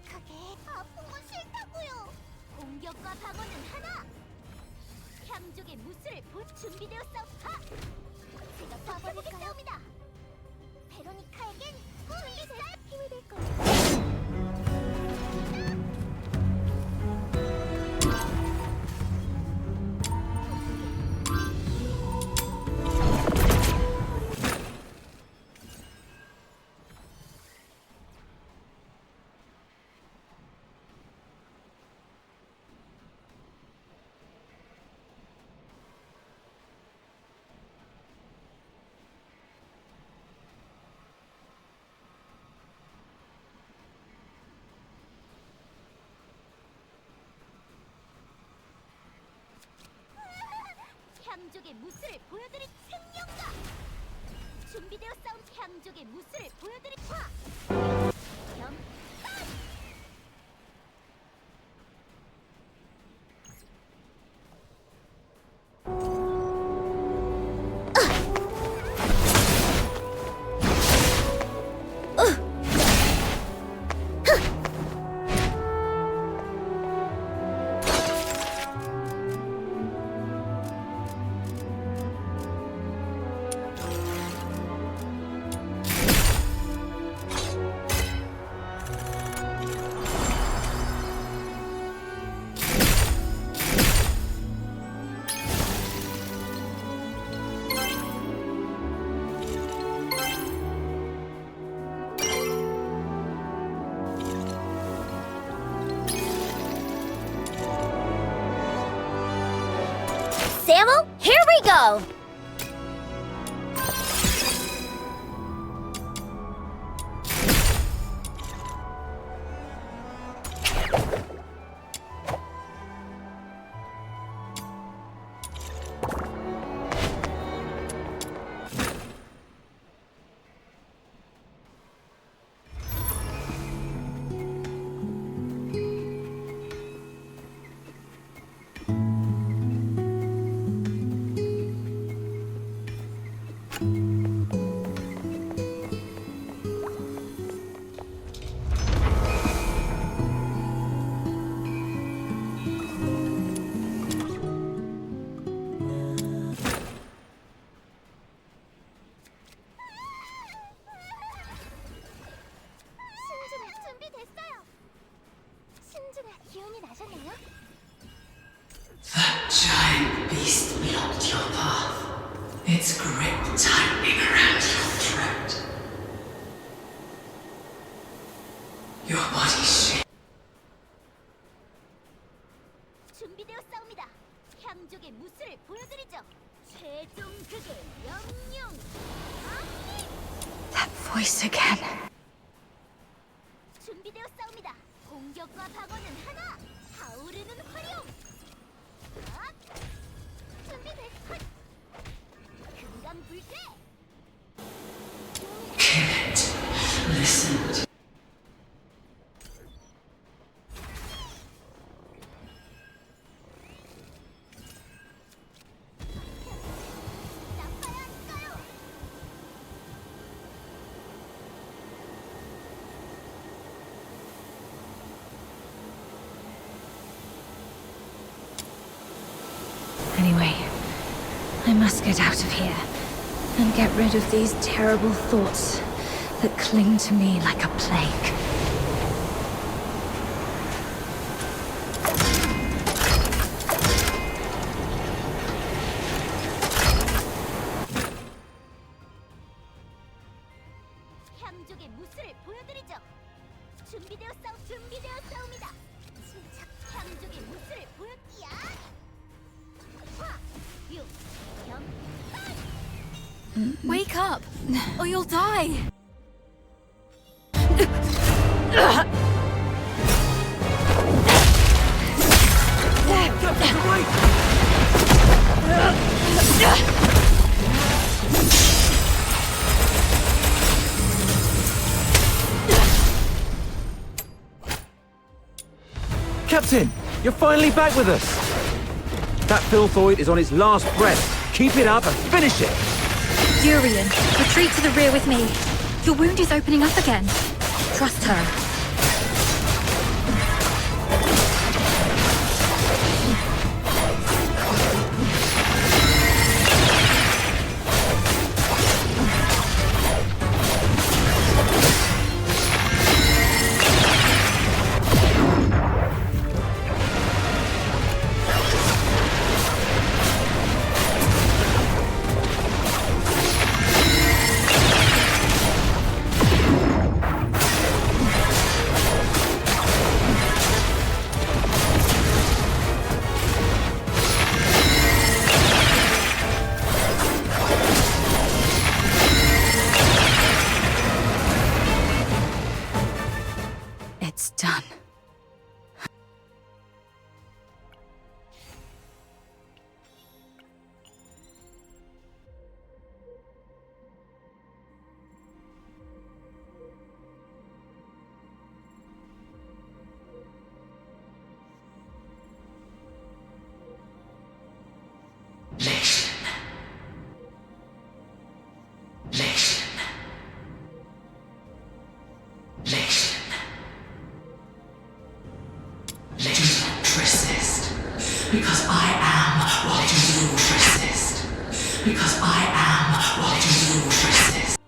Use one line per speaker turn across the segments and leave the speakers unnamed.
약하게 아픈 건 싫다고요. 공격과 방어는 하나. 향족의 무술을 준비되었어. 하! 제가 봐버릴까요?입니다. 베로니카에겐 힘이 될 거예요. 향족의 무술을 보여드릴 생명가! 준비되어 싸운 향족의 무술을 보여드릴 화! 영빨! Samuel, here we go! 기운이 나셨나요?
That giant beast blocked your path. Its grip tightening around your throat. Your body shakes.
준비되었사옵니다. 향족의 무술을 보여드리죠. 최종 극의 영영.
That voice again.
준비되었사옵니다. 공격과 방어는 하나. 타오르는 활용. 준비됐. 금강불괴.
Kill it. Listen.
Anyway, I must get out of here and get rid of these terrible thoughts that cling to me like a plague.
향족의 무술을 보여드리죠. 준비되었사옵니다. 진짜 향족의 무술을 보여드리야.
Wake up, or you'll die!
Captain, you're finally back with us! That filthoid is on its last breath. Keep it up and finish it!
Urian, retreat to the rear with me. Your wound is opening up again. Trust her.
Because I am what you resist. Because I am what you resist.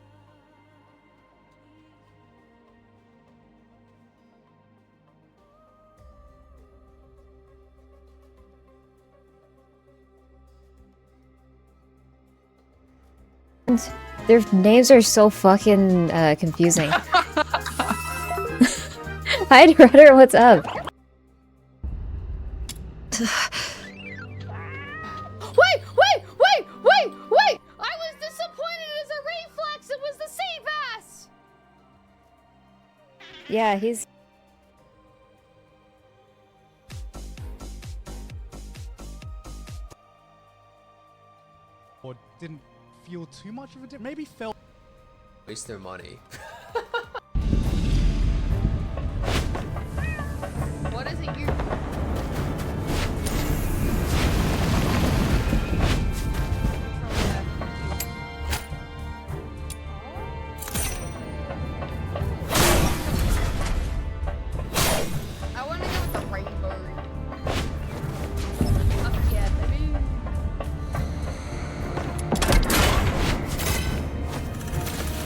Their names are so fucking confusing. Hi, Rudder, what's up?
Wait! I was disappointed as a reflex. It was the sea bass.
Yeah, he's...
Or didn't feel too much of a difference. Maybe felt
waste their money.
What is it you? I want to go with the rainbow. Yeah, baby.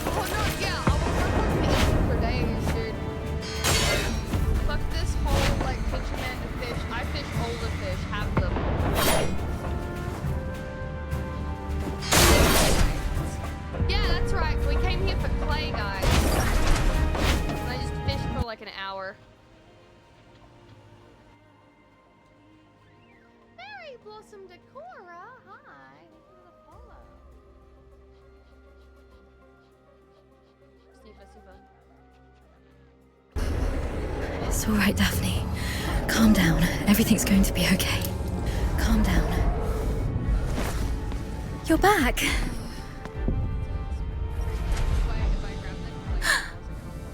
Oh no, yeah, I want to eat for days, dude. Fuck this whole like fisherman to fish. I fish all the fish, have them. Yeah, that's right. We came here for clay, guys. And I just fished for like an hour. Mary Blossom Decora, hi. Thank you for the follow. Siva.
It's all right, Daphne. Calm down. Everything's going to be okay. Calm down. You're back.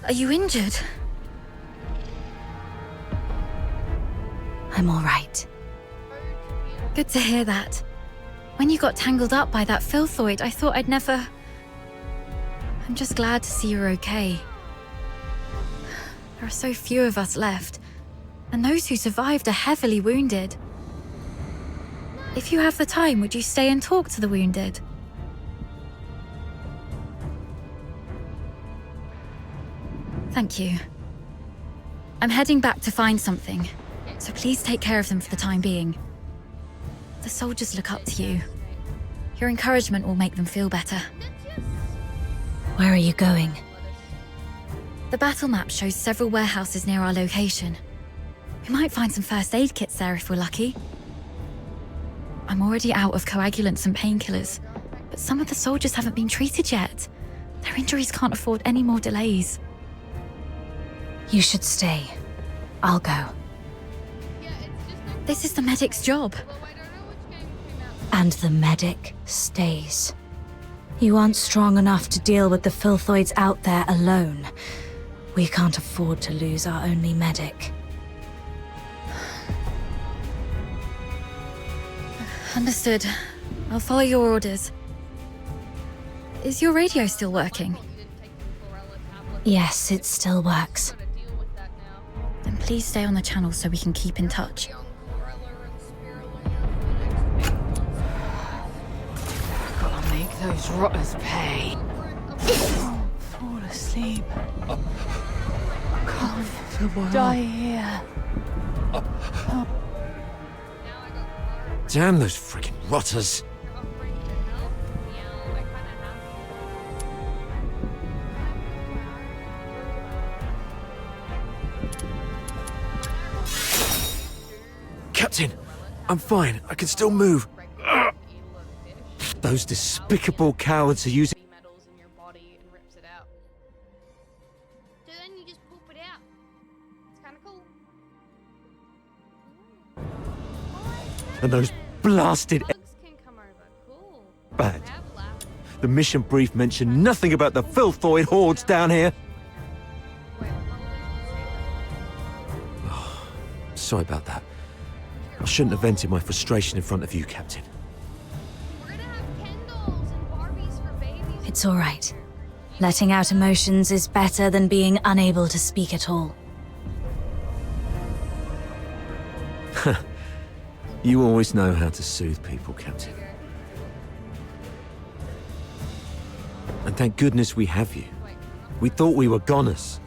Are you injured? I'm all right. Good to hear that. When you got tangled up by that filthoid, I thought I'd never... I'm just glad to see you're okay. There are so few of us left, and those who survived are heavily wounded. If you have the time, would you stay and talk to the wounded? Thank you. I'm heading back to find something, so please take care of them for the time being. The soldiers look up to you. Your encouragement will make them feel better. Where are you going? The battle map shows several warehouses near our location. We might find some first aid kits there if we're lucky. I'm already out of coagulants and painkillers, but some of the soldiers haven't been treated yet. Their injuries can't afford any more delays. You should stay. I'll go. This is the medic's job. And the medic stays. You aren't strong enough to deal with the filthoids out there alone. We can't afford to lose our only medic. Understood. I'll follow your orders. Is your radio still working? Yes, it still works. Then please stay on the channel so we can keep in touch.
Gotta make those rotters pay. Fall asleep. Can't die here.
Damn those freaking rotters. Captain, I'm fine. I can still move. Ugh. Those despicable cowards are using
metals in your body and rips it out. So then you just poop it out. It's kind of cool.
and those blasted
Bugs can come over. Cool.
bad.
Have laughed.
The mission brief mentioned nothing about the filthoid hordes down here.
Wait,
Sorry about that. I shouldn't have vented my frustration in front of you, Captain.
we're gonna have Ken dolls and Barbies for babies.
It's all right. Letting out emotions is better than being unable to speak at all.
You always know how to soothe people, Captain. And thank goodness we have you. We thought we were goners.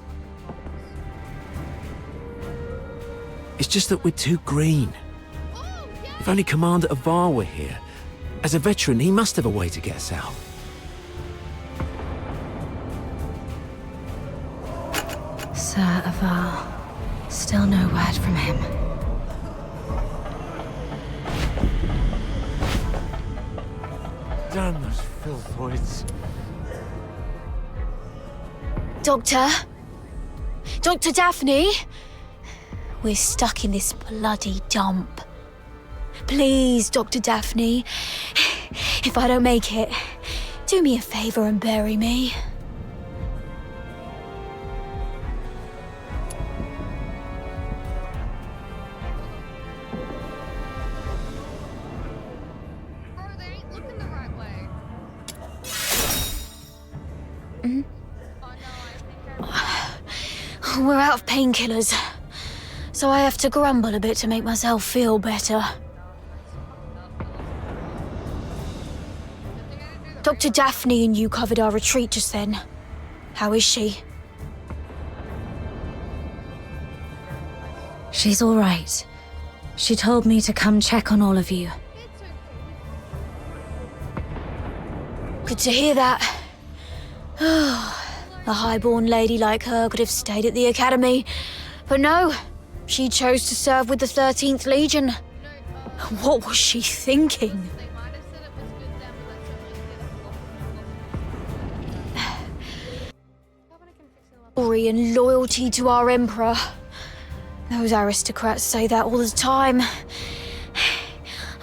It's just that we're too green. If only Commander Avar were here. As a veteran, he must have a way to get us out.
Sir Avar. Still no word from him.
Damn those filthoids.
Doctor? Dr. Daphne? We're stuck in this bloody dump. Please, Dr. Daphne. If I don't make it, do me a favor and bury me.
Bro, they ain't looking the right way. Oh no, I think
We're out of painkillers, so I have to grumble a bit to make myself feel better. Dr. Daphne and you covered our retreat just then. How is she?
She's all right. She told me to come check on all of you.
Good to hear that. A highborn lady like her could have stayed at the academy, but no, she chose to serve with the 13th Legion. What was she thinking?
they might have said it was good then, but that's certainly
Glory and loyalty to our Emperor. Those aristocrats say that all the time.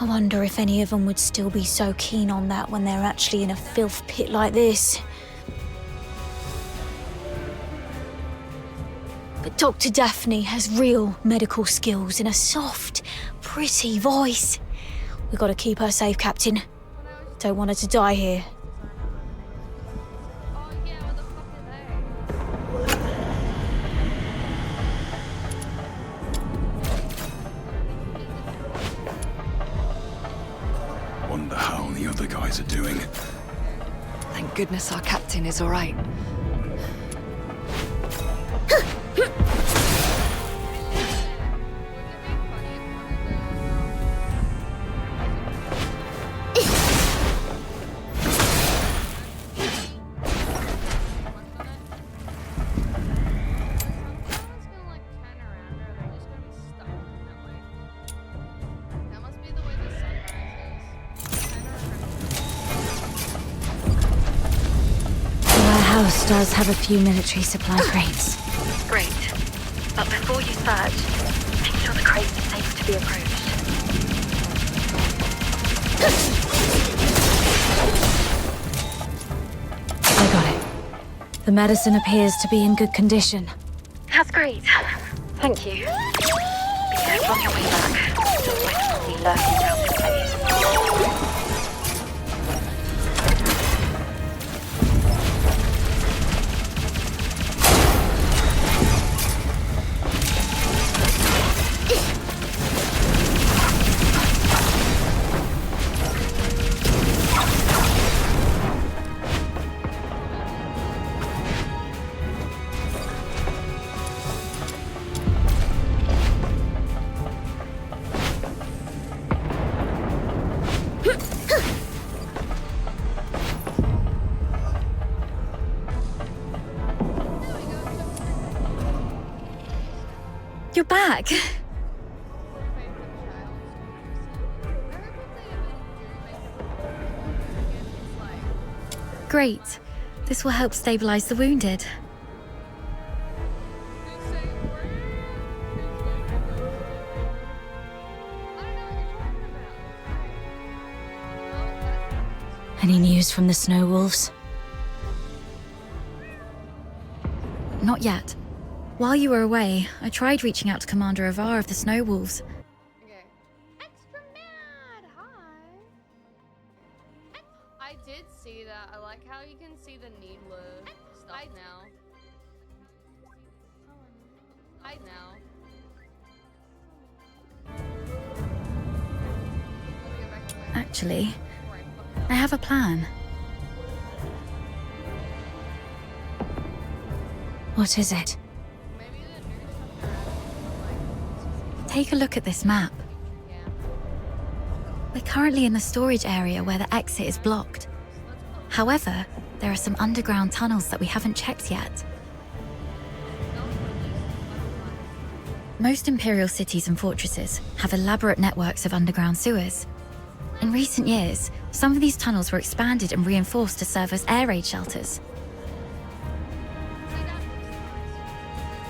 I wonder if any of them would still be so keen on that when they're actually in a filth pit like this. But Dr. Daphne has real medical skills and a soft, pretty voice. We've got to keep her safe, Captain. Don't want her to die here.
Oh yeah, what the fuck are they?
Wonder how the other guys are doing.
Thank goodness our captain is all right.
The house does have a few military supply crates.
Great. But before you search, make sure the crate is safe to be approached.
I got it. The medicine appears to be in good condition.
That's great. Thank you. Be careful on your way back. Just might be lurking around the place.
You're back. Great. This will help stabilize the wounded. Any news from the Snow Wolves? Not yet. While you were away, I tried reaching out to Commander Avar of the Snow Wolves.
Okay. Extra mad! Hi! I did see that. I like how you can see the needler stuff now.
actually. I have a plan.
What is it?
Take a look at this map. We're currently in the storage area where the exit is blocked. However, there are some underground tunnels that we haven't checked yet. Most Imperial cities and fortresses have elaborate networks of underground sewers. In recent years, some of these tunnels were expanded and reinforced to serve as air raid shelters.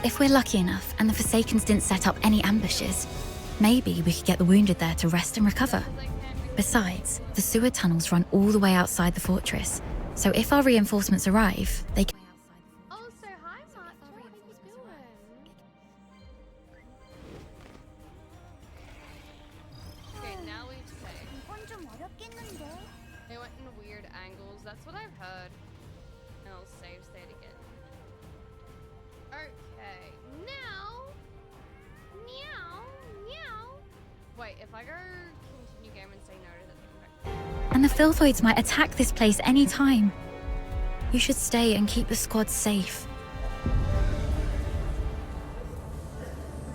If we're lucky enough and the Forsakens didn't set up any ambushes, maybe we could get the wounded there to rest and recover. Besides, the sewer tunnels run all the way outside the fortress, so if our reinforcements arrive, they can...
Oh, so hi, Mark. How are you doing? Okay, now we've saved. They went in weird angles. That's what I've heard. And I'll save state again. Okay, now. Meow, meow. Wait, if I go continue game and say no to the thing.
And the Filthoids might attack this place any time. You should stay and keep the squad safe.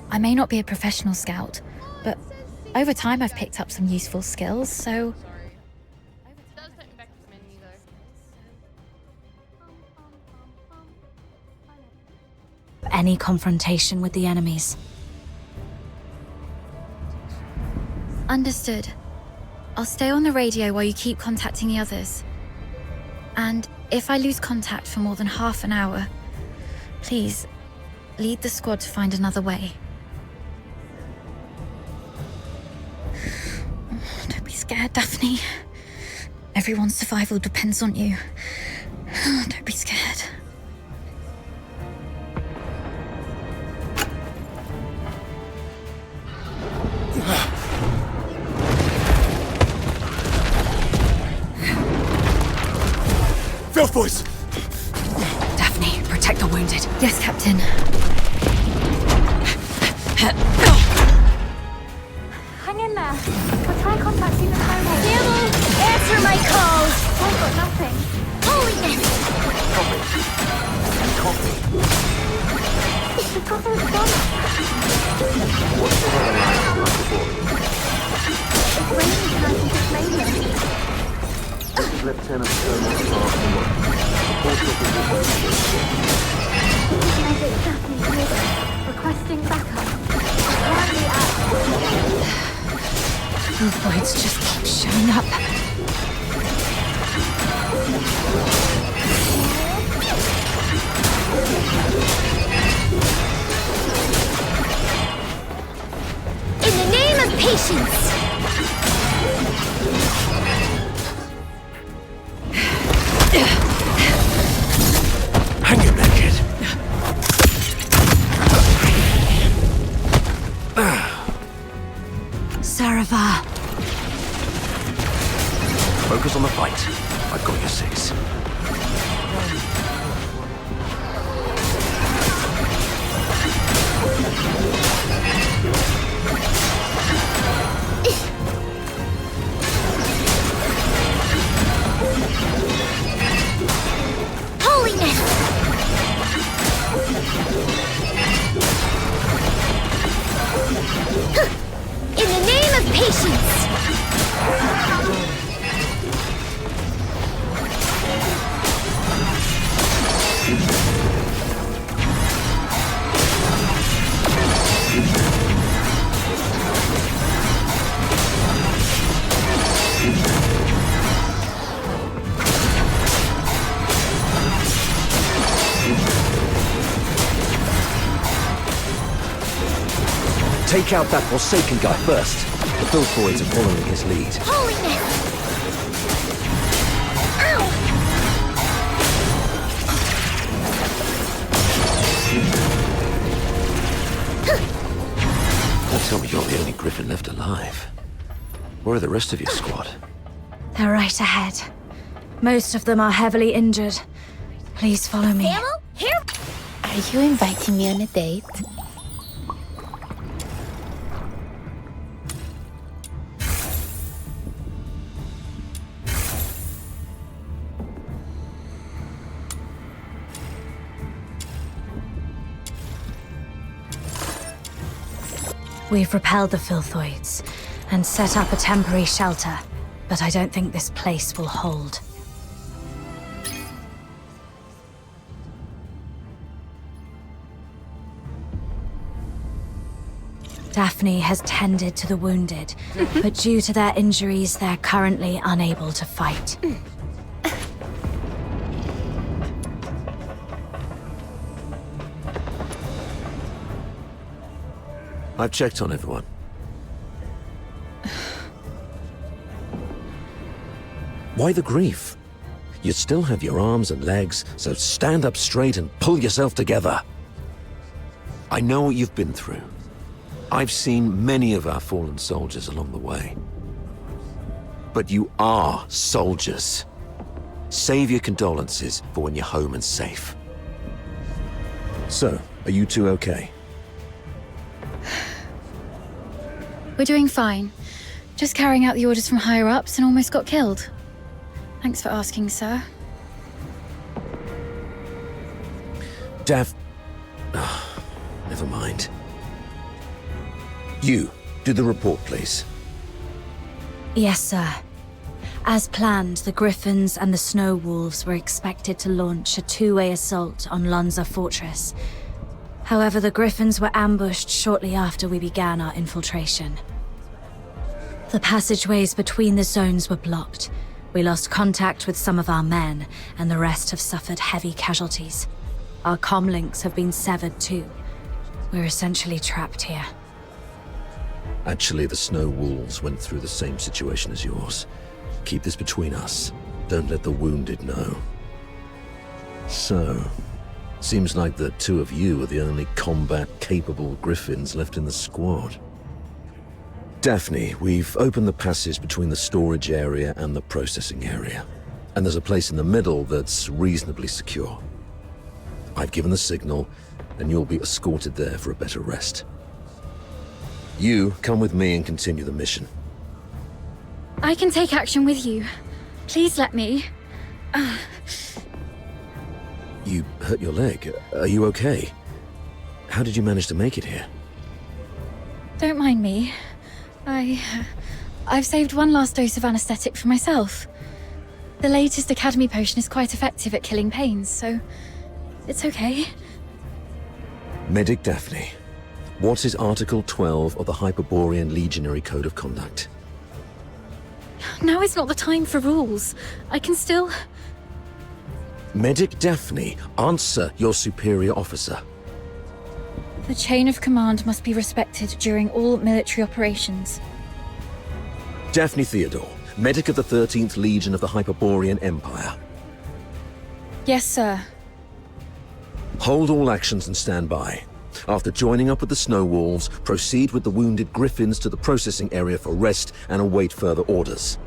I may not be a professional scout, but over time I've picked up some useful skills, so...
Sorry. It does put me back to the menu though.
Any confrontation with the enemies.
Understood. I'll stay on the radio while you keep contacting the others. And if I lose contact for more than half an hour, please, lead the squad to find another way. Don't be scared, Daphne. Everyone's survival depends on you. Don't be scared.
Filth boys!
Daphne, protect the wounded.
Yes, Captain.
Hang in there. I'll try contacting the phone.
Camel, answer my calls.
I've got nothing.
Holiness!
The cover's gone. It's raining and I think it's raining.
Lieutenant Colonel Clark. Report your position.
Medic Daphne here. Requesting backup. Apparently at...
Voids just keep showing up. In the name of patience!
Hang in there, kid.
Sarava.
Focus on the fight. I've got your six.
Holiness! In the name of patience!
Take out that Forsaken guy first. The Filthoids are following his lead.
Holiness! Ow!
Don't tell me you're the only Griffin left alive. Where are the rest of your squad?
They're right ahead. Most of them are heavily injured. Please follow me.
Camel, here. Are you inviting me on a date?
We've repelled the filthoids and set up a temporary shelter, but I don't think this place will hold. Daphne has tended to the wounded, but due to their injuries, they're currently unable to fight.
I've checked on everyone. Why the grief? You still have your arms and legs, so stand up straight and pull yourself together. I know what you've been through. I've seen many of our fallen soldiers along the way. But you are soldiers. Save your condolences for when you're home and safe. So, are you two okay?
We're doing fine. Just carrying out the orders from higher-ups and almost got killed. Thanks for asking, sir.
Never mind. You, do the report, please.
Yes, sir. As planned, the Griffins and the Snow Wolves were expected to launch a two-way assault on Lonza Fortress. However, the Griffins were ambushed shortly after we began our infiltration. The passageways between the zones were blocked. We lost contact with some of our men, and the rest have suffered heavy casualties. Our comm links have been severed too. We're essentially trapped here.
Actually, the Snow Wolves went through the same situation as yours. Keep this between us. Don't let the wounded know. So, seems like the two of you are the only combat-capable Griffins left in the squad. Daphne, we've opened the passage between the storage area and the processing area. And there's a place in the middle that's reasonably secure. I've given the signal, and you'll be escorted there for a better rest. You come with me and continue the mission.
I can take action with you. Please let me.
You hurt your leg. Are you okay? How did you manage to make it here?
Don't mind me. I've saved one last dose of anesthetic for myself. The latest Academy potion is quite effective at killing pains, so it's okay.
Medic Daphne, what is Article 12 of the Hyperborean Legionary Code of Conduct?
Now is not the time for rules. I can still...
Medic Daphne, answer your superior officer.
The chain of command must be respected during all military operations.
Daphne Theodore, medic of the 13th Legion of the Hyperborean Empire.
Yes, sir.
Hold all actions and stand by. After joining up with the Snow Wolves, proceed with the wounded Griffins to the processing area for rest and await further orders.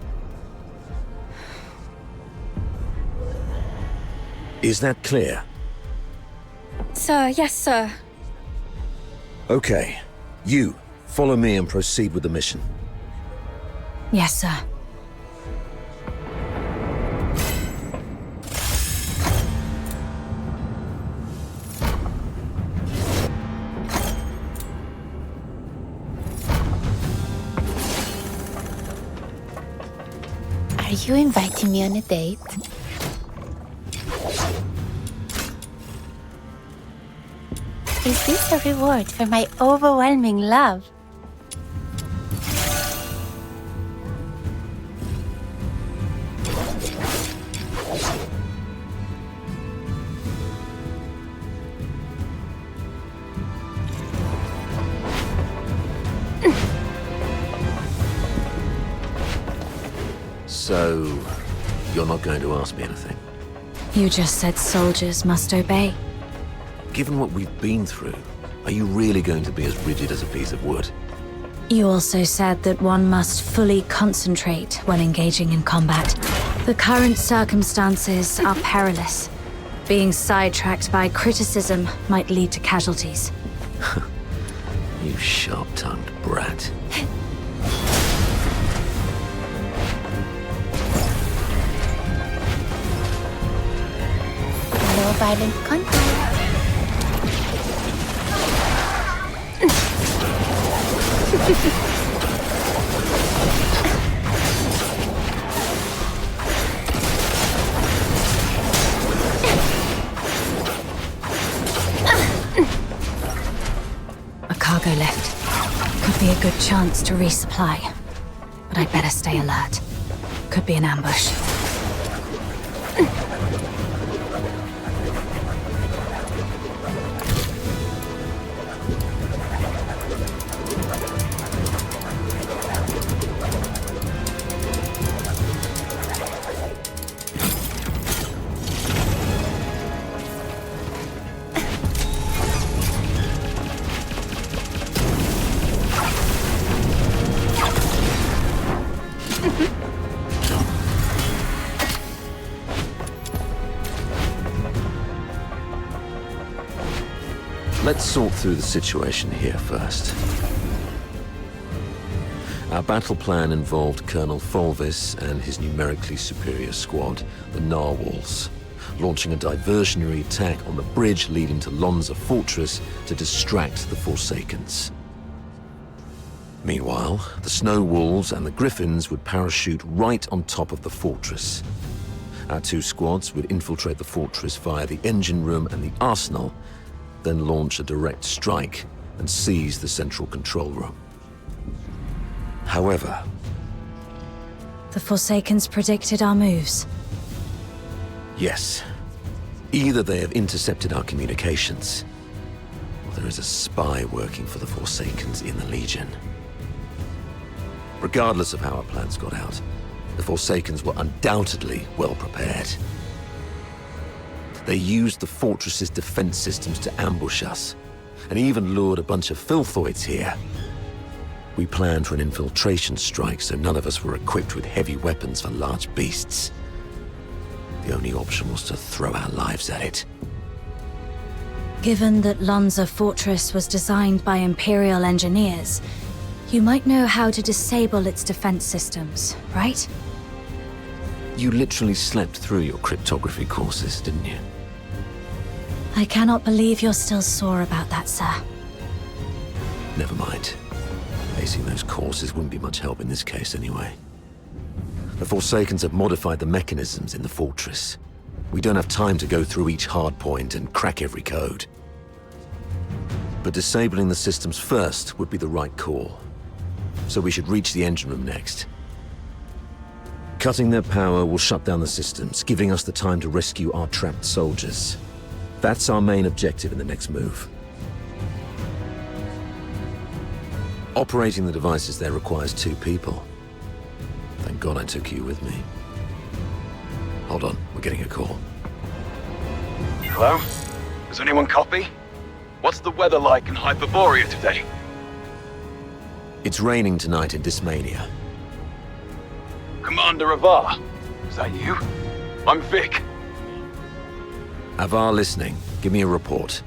Is that clear?
Sir, yes, sir.
Okay. You, follow me and proceed with the mission.
Yes, sir.
Are you inviting me on a date? Is this a reward for my overwhelming love?
So, you're not going to ask me anything?
You just said soldiers must obey.
Given what we've been through, are you really going to be as rigid as a piece of wood?
You also said that one must fully concentrate when engaging in combat. The current circumstances are perilous. Being sidetracked by criticism might lead to casualties.
You sharp-tongued brat.
No violent contact.
A cargo lift. Could be a good chance to resupply. But I'd better stay alert. Could be an ambush.
Let's sort through the situation here first. Our battle plan involved Colonel Fulvis and his numerically superior squad, the Narwhals, launching a diversionary attack on the bridge leading to Lonza Fortress to distract the Forsakens. Meanwhile, the Snow Wolves and the Griffins would parachute right on top of the fortress. Our two squads would infiltrate the fortress via the engine room and the arsenal, then launch a direct strike and seize the central control room. However,
The Forsakens predicted our moves.
yes, either they have intercepted our communications, or there is a spy working for the Forsakens in the Legion. Regardless of how our plans got out, the Forsakens were undoubtedly well prepared. They used the fortress's defense systems to ambush us, and even lured a bunch of filthoids here. We planned for an infiltration strike, so none of us were equipped with heavy weapons for large beasts. The only option was to throw our lives at it.
Given that Lonza Fortress was designed by Imperial engineers, you might know how to disable its defense systems, right?
You literally slept through your cryptography courses, didn't you?
I cannot believe you're still sore about that, sir.
Never mind. Acing those courses wouldn't be much help in this case anyway. The Forsakens have modified the mechanisms in the fortress. We don't have time to go through each hardpoint and crack every code. But disabling the systems first would be the right call. So we should reach the engine room next. Cutting their power will shut down the systems, giving us the time to rescue our trapped soldiers. That's our main objective in the next move. Operating the devices there requires 2 people. Thank God I took you with me. Hold on, we're getting a call.
Hello? Does anyone copy? What's the weather like in Hyperborea today?
It's raining tonight in Dismania.
Commander Avar, is that you? I'm Vic.
Avar listening. Give me a report.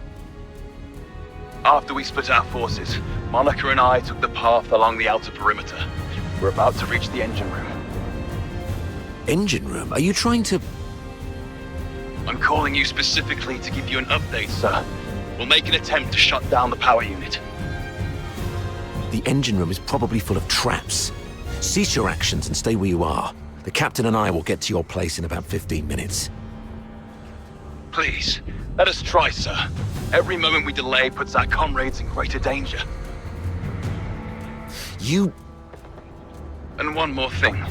After we split our forces, Monica and I took the path along the outer perimeter. We're about to reach the engine room.
Engine room? Are you trying to...
I'm calling you specifically to give you an update, sir. We'll make an attempt to shut down the power unit.
The engine room is probably full of traps. Cease your actions and stay where you are. The captain and I will get to your place in about 15 minutes.
Please, let us try, sir. Every moment we delay puts our comrades in greater danger.
You...
And one more thing.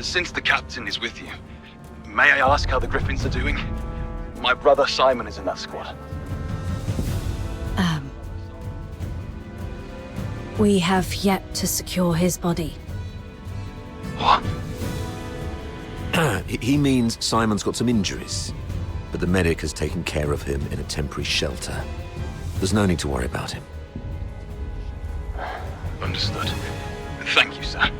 Since the captain is with you, may I ask how the Griffins are doing? My brother Simon is in that squad.
We have yet to secure his body.
What?
He means Simon's got some injuries, but the medic has taken care of him in a temporary shelter. There's no need to worry about him.
Understood. Thank you, sir.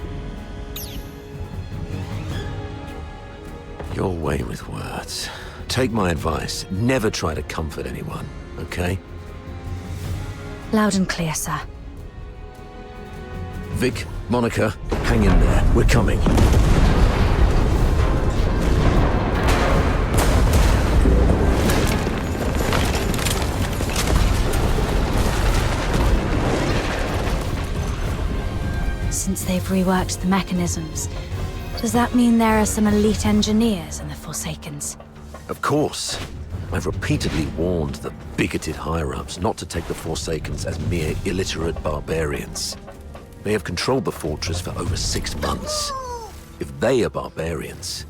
Your way with words. Take my advice. Never try to comfort anyone, okay?
Loud and clear, sir.
Vic, Monica, hang in there. We're coming.
reports they've reworked the mechanisms. Does that mean there are some elite engineers in the Forsakens?
Of course. I've repeatedly warned the bigoted higher-ups not to take the Forsakens as mere illiterate barbarians. They have controlled the fortress for over 6 months. If they are barbarians,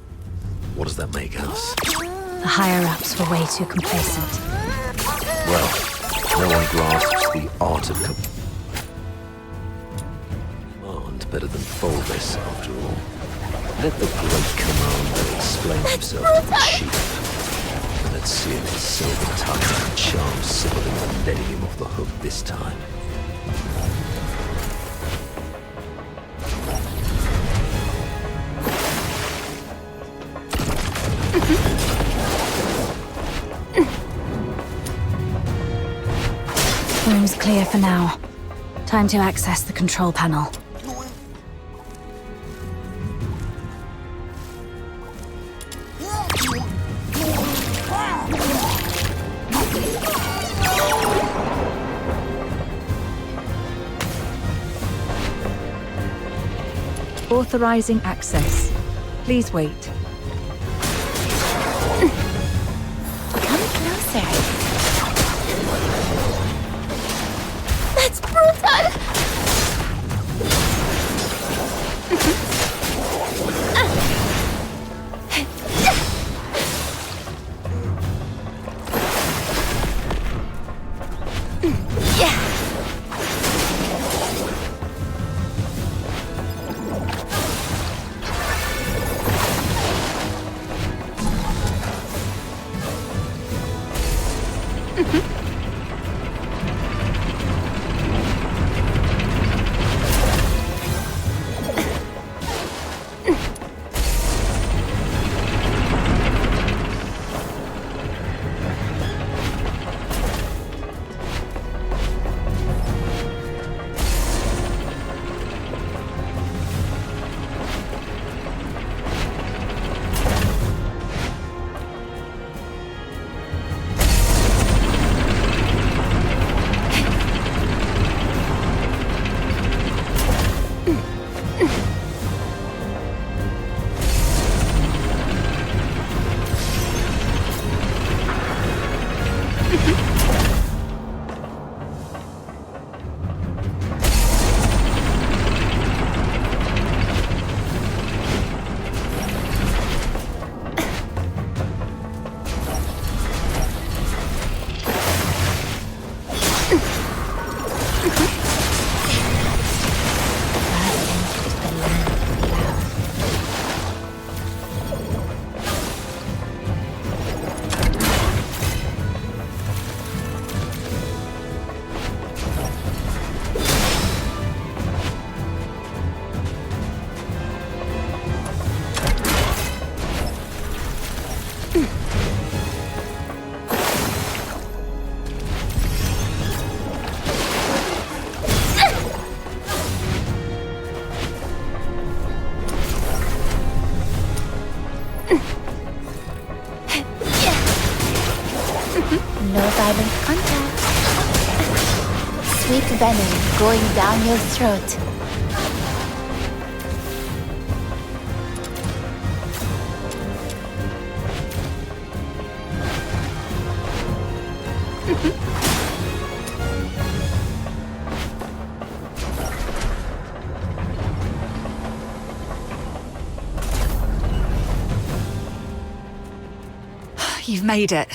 what does that make us?
The higher-ups were way too complacent.
Well, no one grasps the art of command better than Fulvis, after all. Let the great commander explain himself to the chief. And let's see if his silver tongue can charm Sybil into letting him off the hook this time.
Room's clear for now. Time to access the control panel.
Authorizing access. Please wait.
Come closer.
That's brutal!
No violent contact. Sweet venom going down your throat.
You've made it.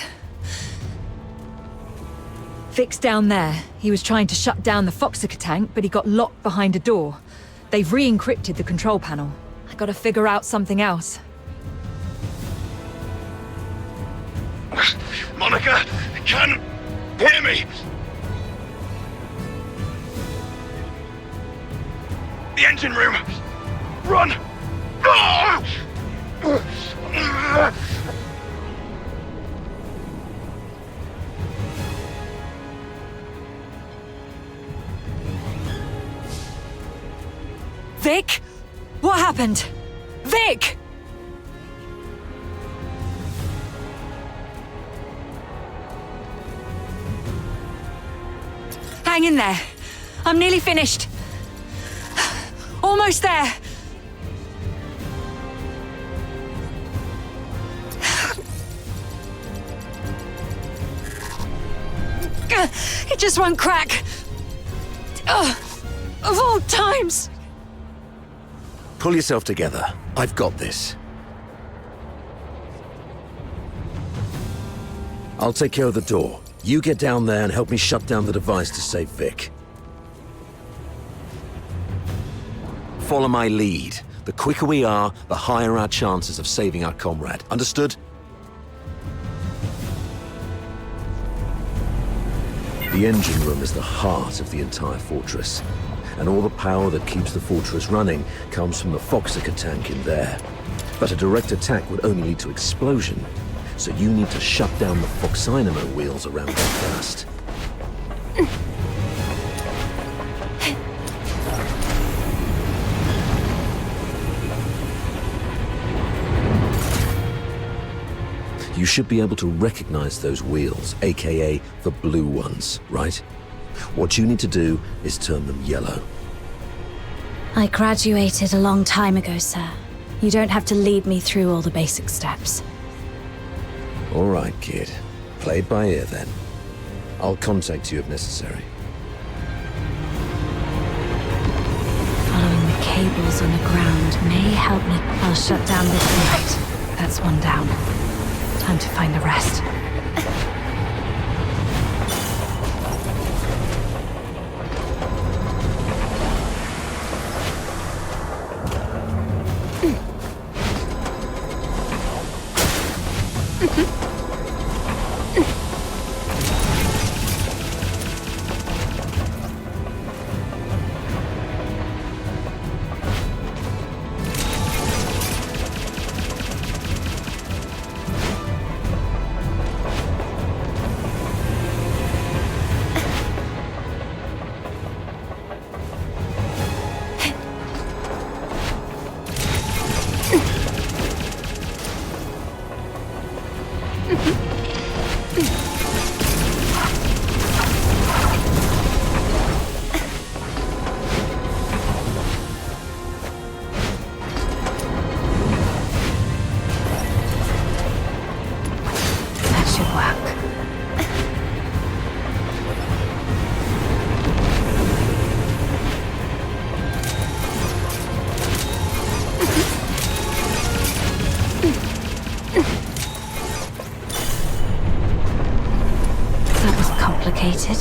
Vic's down there. He was trying to shut down the Foxica tank, but he got locked behind a door. They've re-encrypted the control panel. I gotta figure out something else.
Monica, can hear me? The engine room. Run! Ah!
Vic? What happened? Vic! Hang in there. I'm nearly finished. Almost. almost there! It just won't crack. Of all times!
Pull yourself together. I've got this. I'll take care of the door. You get down there and help me shut down the device to save Vic. Follow my lead. The quicker we are, the higher our chances of saving our comrade. Understood? The engine room is the heart of the entire fortress, and all the power that keeps the fortress running comes from the Foxica tank in there. But a direct attack would only lead to explosion, so you need to shut down the Foxynamo wheels around them first. You should be able to recognize those wheels, aka the blue ones, right? What you need to do is turn them yellow.
I graduated a long time ago, sir. You don't have to lead me through all the basic steps.
All right, kid. Play it by ear, then. I'll contact you if necessary.
Following the cables on the ground may help me. I'll shut down this light. That's one down. Time to find the rest. Complicated.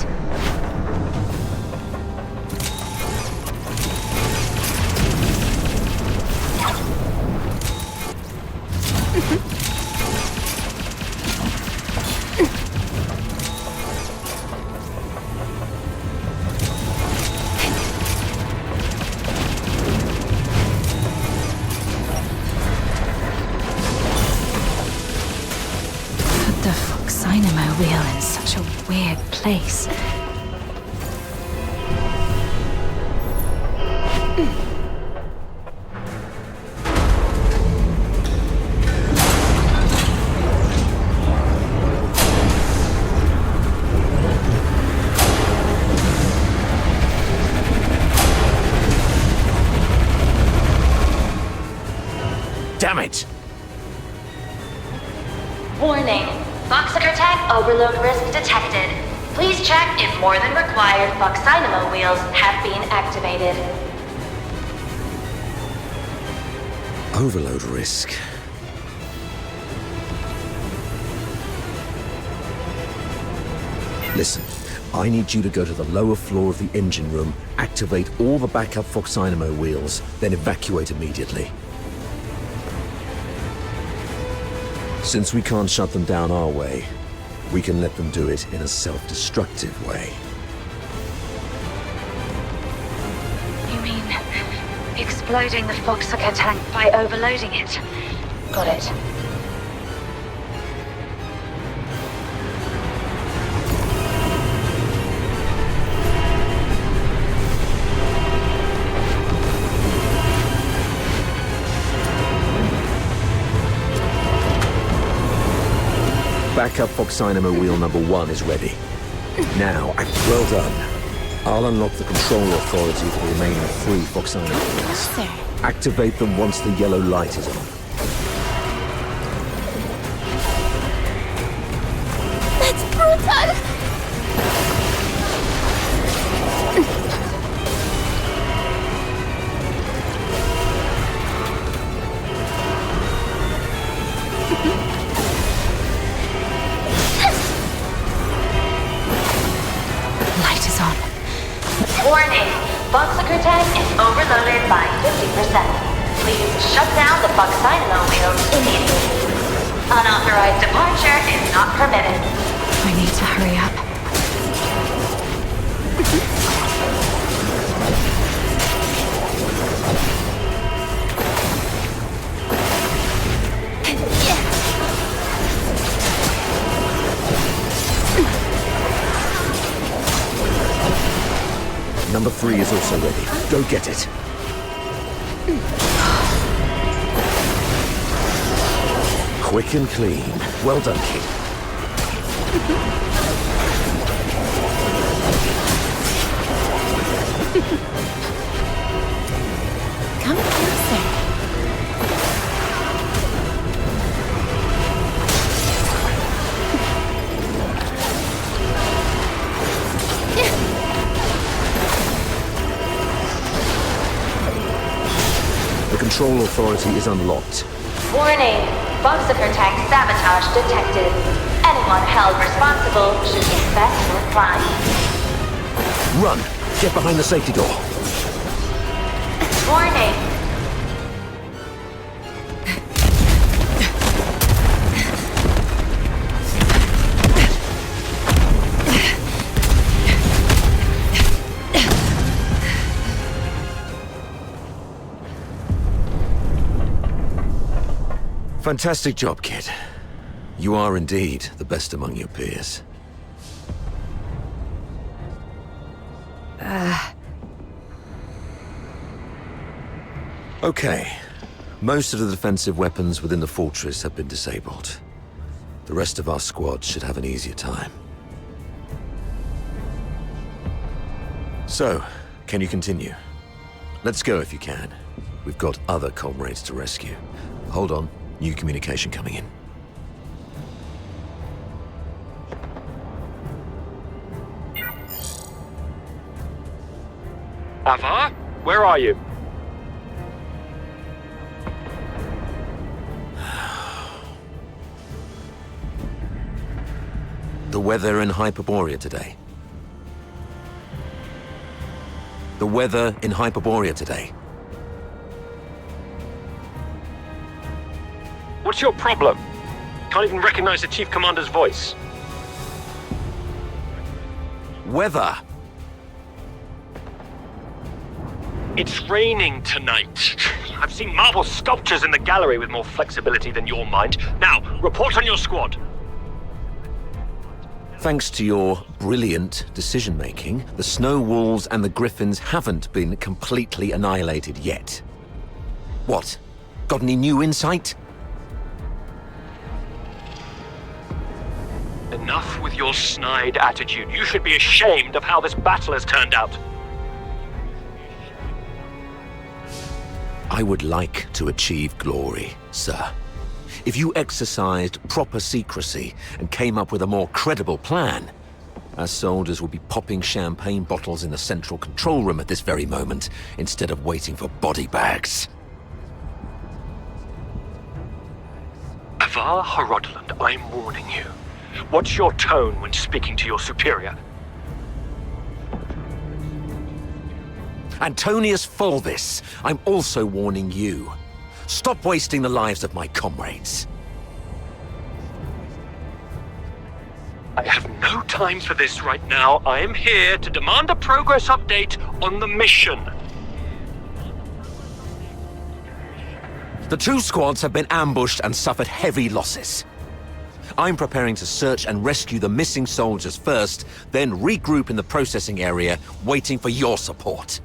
Put the Foxynamo wheel in such a weird place.
Damn it!
Warning. Foxica tank overload risk detected. Please check if more than required Foxynamo wheels have been activated.
Overload risk. Listen, I need you to go to the lower floor of the engine room, activate all the backup Foxynamo wheels, then evacuate immediately. Since we can't shut them down our way, we can let them do it in a self-destructive way.
You mean exploding the Foxica tank by overloading it? Got it.
Backup Foxynamo wheel number 1 is ready. Now, well done. I'll unlock the control authority for the remaining 3 Fox Island units. Activate them once the yellow light is on.
That's brutal!
Light is on.
Warning, Foxacre tank is overloaded by 50%. Please shut down the Fox Dynamo wheels immediately. Unauthorized departure is not permitted.
I need to hurry up.
Number 3 is also ready. Go get it. Quick and clean. Well done, kid.
Come closer.
The control authority is unlocked.
Warning, Foxacre tank sabotage detected. Anyone held responsible should confess your crime.
Run! Get behind the safety door.
Warning.
Fantastic job, kid. You are indeed the best among your peers. Okay. Most of the defensive weapons within the fortress have been disabled. The rest of our squad should have an easier time. So, can you continue? Let's go if you can. We've got other comrades to rescue. Hold on. New communication coming in.
Avar? Where are you?
The weather in Hyperborea today. The weather in Hyperborea today.
What's your problem? Can't even recognize the Chief Commander's voice.
Weather!
It's raining tonight. I've seen marble sculptures in the gallery with more flexibility than your mind. Now, report on your squad.
Thanks to your brilliant decision-making, the Snow Wolves and the Griffins haven't been completely annihilated yet. What? Got any new insight?
Enough with your snide attitude. You should be ashamed of how this battle has turned out.
I would like to achieve glory, sir. If you exercised proper secrecy and came up with a more credible plan, our soldiers would be popping champagne bottles in the central control room at this very moment, instead of waiting for body bags.
Avar Horodland, I'm warning you. What's your tone when speaking to your superior?
Antonius Fulvis, I'm also warning you. Stop wasting the lives of my comrades.
I have no time for this right now. I am here to demand a progress update on the mission.
The 2 squads have been ambushed and suffered heavy losses. I'm preparing to search and rescue the missing soldiers first, then regroup in the processing area, waiting for your support.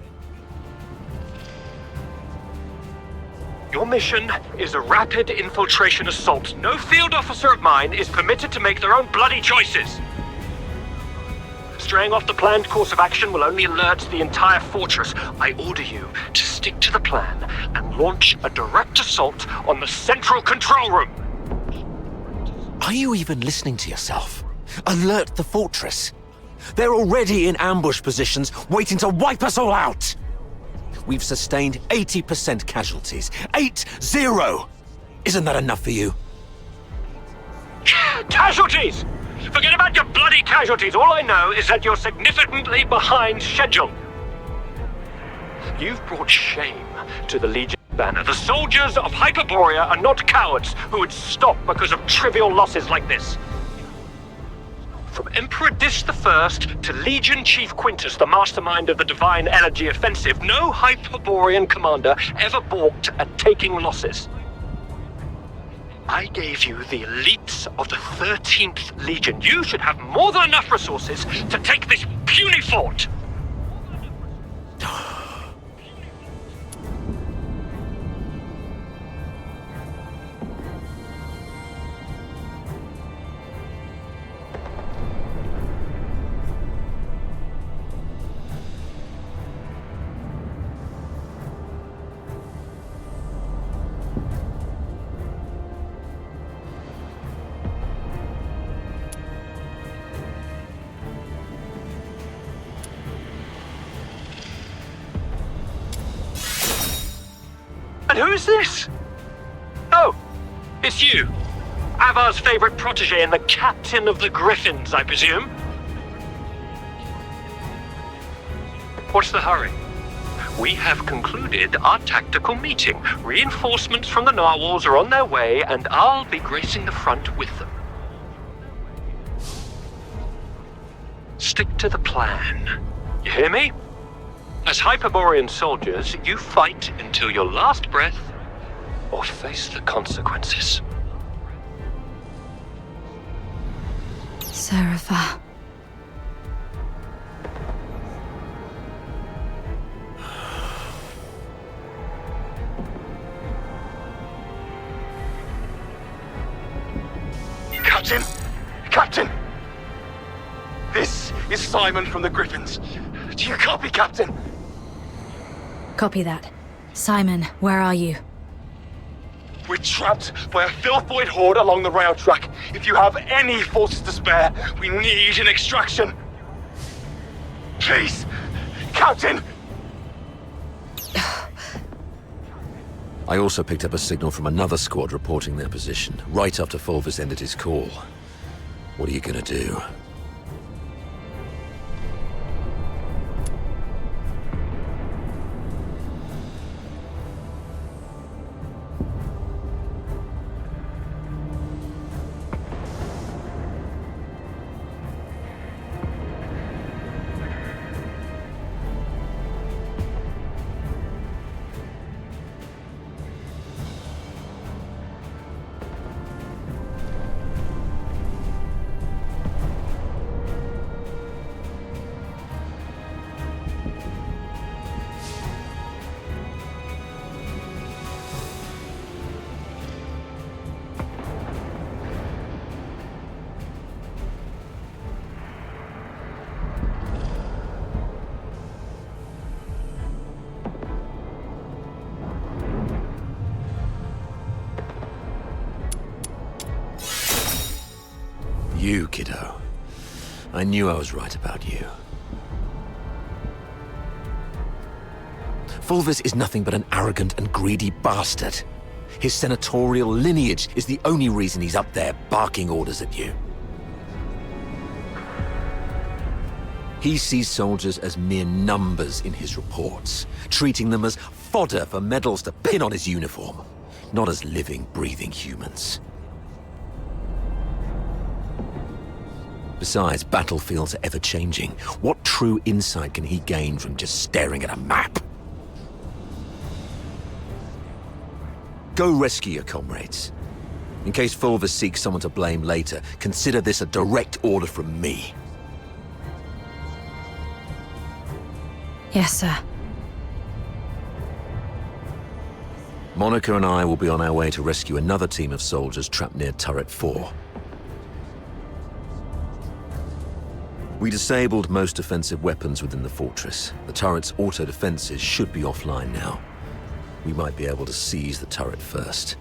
Your mission is a rapid infiltration assault. No field officer of mine is permitted to make their own bloody choices. Straying off the planned course of action will only alert the entire fortress. I order you to stick to the plan and launch a direct assault on the central control room.
Are you even listening to yourself? Alert the fortress. They're already in ambush positions, waiting to wipe us all out. We've sustained 80% casualties. 8-0! Isn't that enough for you?
Casualties! Forget about your bloody casualties. All I know is that you're significantly behind schedule. You've brought shame to the Legion banner. The soldiers of Hyperborea are not cowards who would stop because of trivial losses like this. From Emperor Dis I to Legion Chief Quintus, the mastermind of the Divine Energy Offensive, no Hyperborean commander ever balked at taking losses. I gave you the elites of the 13th Legion. You should have more than enough resources to take this puny fort. And who's this? Oh, it's you. Avar's favorite protege and the captain of the Griffins, I presume? What's the hurry? We have concluded our tactical meeting. Reinforcements from the narwhals are on their way, and I'll be gracing the front with them. Stick to the plan. You hear me? As Hyperborean soldiers, you fight until your last breath, or face the consequences.
Serapha.
Captain! Captain! This is Simon from the Griffins. Do you copy, Captain?
Copy that. Simon, where are you?
We're trapped by a filth-void horde along the rail track. If you have any forces to spare, we need an extraction. Please, Captain!
I also picked up a signal from another squad reporting their position, right after Fulvis ended his call. What are you gonna do? You, kiddo. I knew I was right about you. Fulvis is nothing but an arrogant and greedy bastard. His senatorial lineage is the only reason he's up there barking orders at you. He sees soldiers as mere numbers in his reports, treating them as fodder for medals to pin on his uniform, not as living, breathing humans. Besides, battlefields are ever-changing. What true insight can he gain from just staring at a map? Go rescue your comrades. In case Fulvis seeks someone to blame later, consider this a direct order from me.
Yes, sir.
Monica and I will be on our way to rescue another team of soldiers trapped near Turret 4. We disabled most offensive weapons within the fortress. The turret's auto-defenses should be offline now. We might be able to seize the turret first.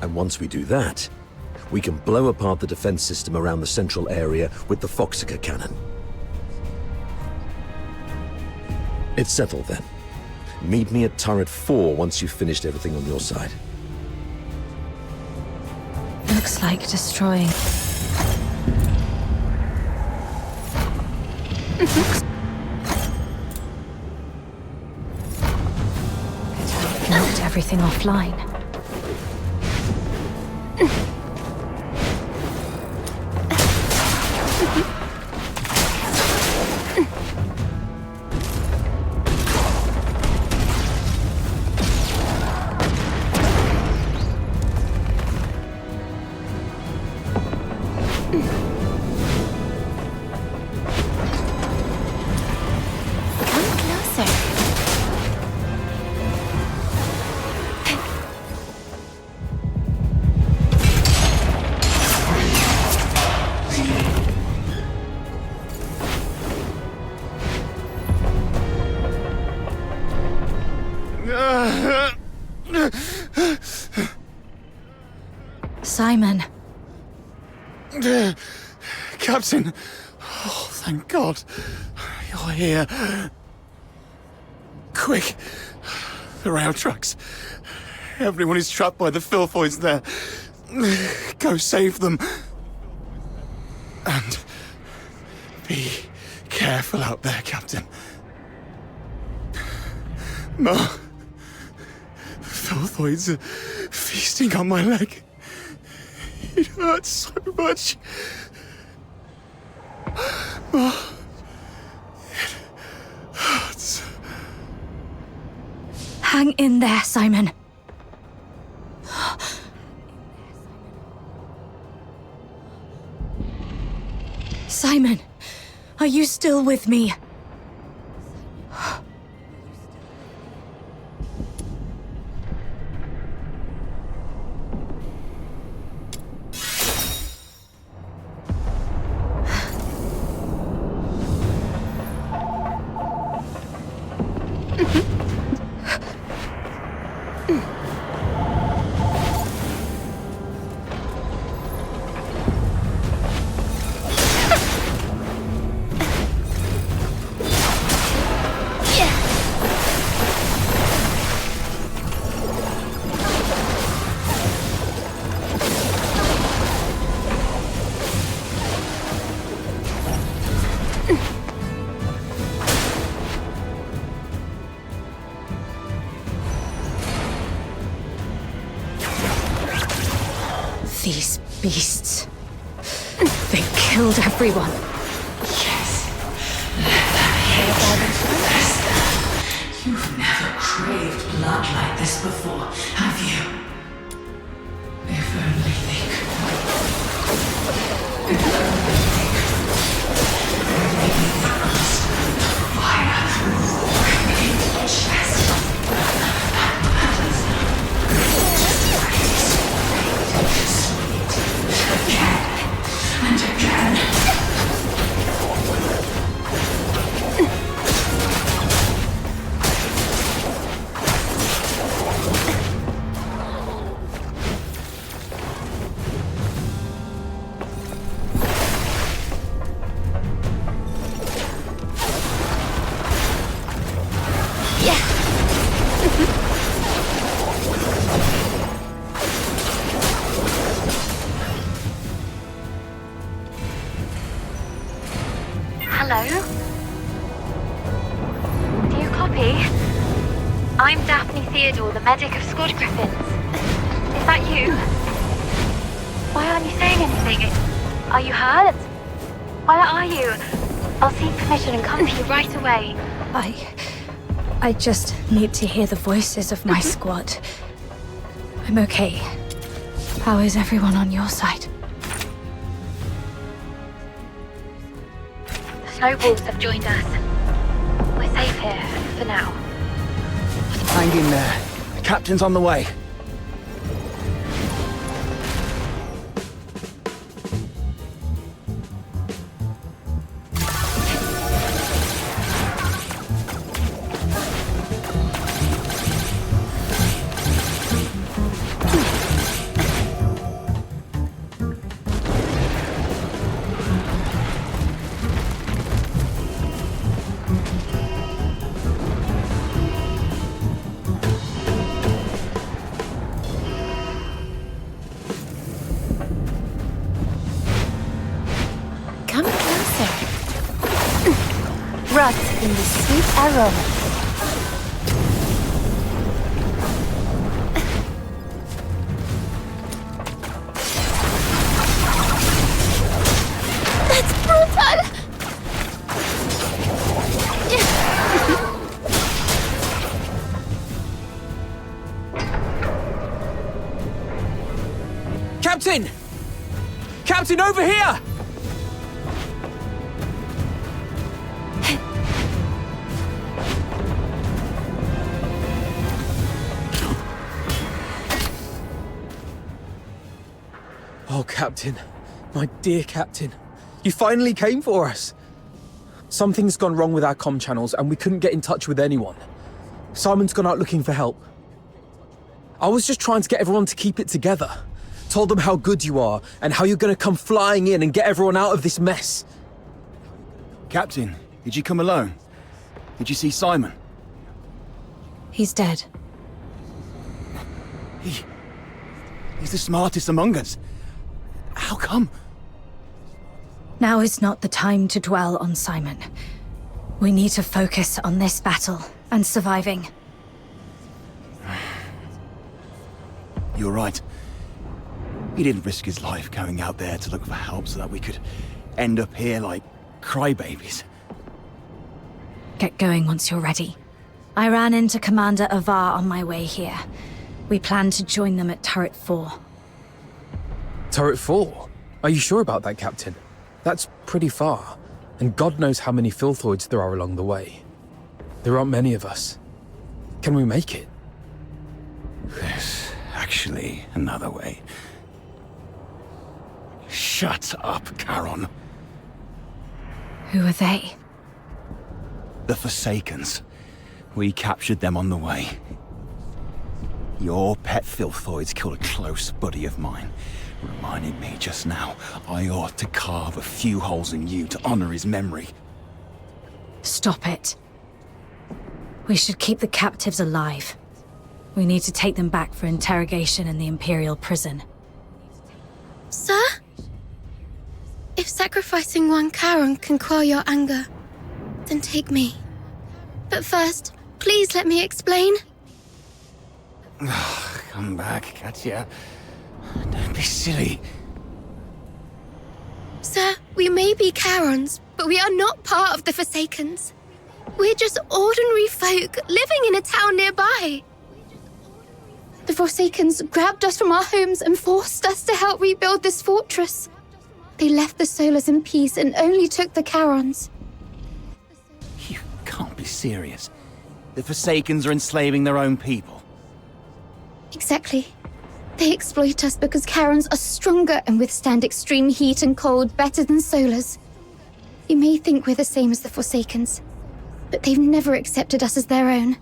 And once we do that, we can blow apart the defense system around the central area with the Foxica cannon. It's settled then. Meet me at turret 4 once you've finished everything on your side.
Looks like destroying. Knocked everything offline. Simon.
Captain! Oh, thank God. You're here. Quick! The rail trucks. Everyone is trapped by the filthoids there. Go save them. And be careful out there, Captain. No. The filthoids are feasting on my leg. It hurts so much. Oh, it hurts.
Hang in there, Simon. Simon, are you still with me? These beasts. They killed everyone.
Yes. Let them hate. You've never craved blood like this before, have you? If only they could. If only they could. Maybe they could fire roaring in your chest. Again and again.
Hello? Do you copy? I'm Daphne Theodore, the medic of Squad Griffins. Is that you? Why aren't you saying anything? Are you hurt? Where are you? I'll seek permission and come to you right away.
I just need to hear the voices of my squad. I'm okay. How is everyone on your side?
The snow wolves have joined us. We're safe here, for now.
Hang in there. The captain's on the way.
in the sweet aroma.
That's brutal!
Captain! Captain, over here!
Oh, Captain. My dear Captain. You finally came for us. Something's gone wrong with our comm channels and we couldn't get in touch with anyone. Simon's gone out looking for help. I was just trying to get everyone to keep it together. Told them how good you are and how you're going to come flying in and get everyone out of this mess.
Captain, did you come alone? Did you see Simon?
He's dead.
He's the smartest among us. How come?
Now is not the time to dwell on Simon. We need to focus on this battle and surviving.
You're right. He didn't risk his life going out there to look for help so that we could end up here like crybabies.
Get going once you're ready. I ran into Commander Avar on my way here. We plan to join them at Turret 4.
Turret 4? Are you sure about that, Captain? That's pretty far, and God knows how many filthoids there are along the way. There aren't many of us. Can we make it?
There's actually another way. Shut up, Charon.
Who are they?
The Forsakens. We captured them on the way. Your pet filthoids killed a close buddy of mine. Reminded me just now, I ought to carve a few holes in you to honor his memory.
Stop it. We should keep the captives alive. We need to take them back for interrogation in the Imperial prison.
Sir? If sacrificing one Charon can quell your anger, then take me. But first, please let me explain.
Come back, Katya. Don't be silly.
Sir, we may be Charons, but we are not part of the Forsakens. We're just ordinary folk living in a town nearby. The Forsakens grabbed us from our homes and forced us to help rebuild this fortress. They left the Solars in peace and only took the Charons.
You can't be serious. The Forsakens are enslaving their own people.
Exactly. They exploit us because Charons are stronger and withstand extreme heat and cold better than Solars. You may think we're the same as the Forsakens, but they've never accepted us as their own.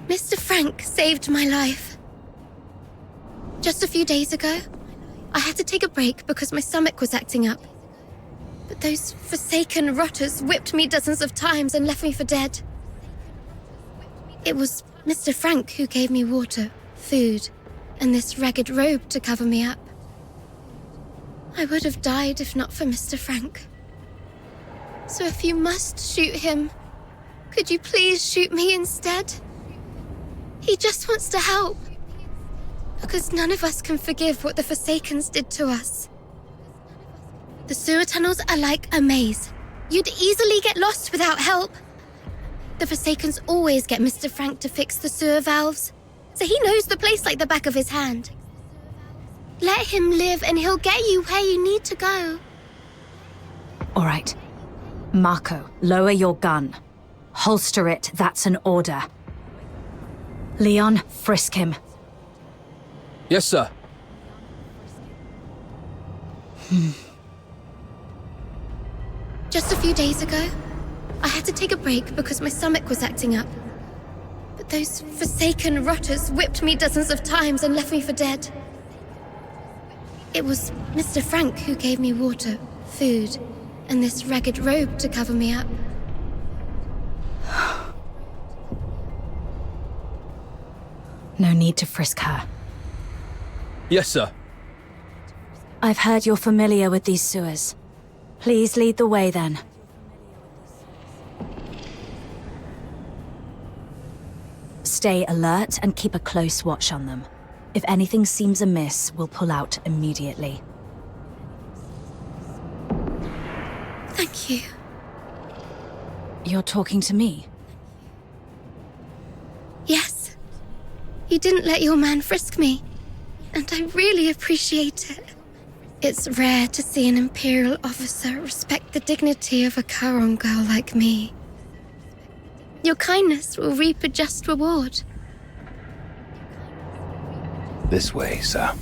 Mr. Frank saved my life. Just a few days ago, I had to take a break because my stomach was acting up. But those Forsaken rotters whipped me dozens of times and left me for dead. It was Mr. Frank who gave me water, food, and this ragged robe to cover me up. I would have died if not for Mr. Frank. So if you must shoot him, could you please shoot me instead? He just wants to help. Because none of us can forgive what the Forsakens did to us. The sewer tunnels are like a maze. You'd easily get lost without help. The Forsakens always get Mr. Frank to fix the sewer valves, so he knows the place like the back of his hand. Let him live and he'll get you where you need to go.
All right. Marco, lower your gun. Holster it, that's an order. Leon, frisk him.
Yes, sir.
Just a few days ago, I had to take a break because my stomach was acting up. But those Forsaken rotters whipped me dozens of times and left me for dead. It was Mr. Frank who gave me water, food, and this ragged robe to cover me up.
No need to frisk her.
Yes, sir.
I've heard you're familiar with these sewers. Please lead the way then. Stay alert and keep a close watch on them. If anything seems amiss, we'll pull out immediately.
Thank you.
You're talking to me?
Yes. You didn't let your man frisk me, and I really appreciate it. It's rare to see an Imperial officer respect the dignity of a Charon girl like me. Your kindness will reap a just reward.
This way, sir.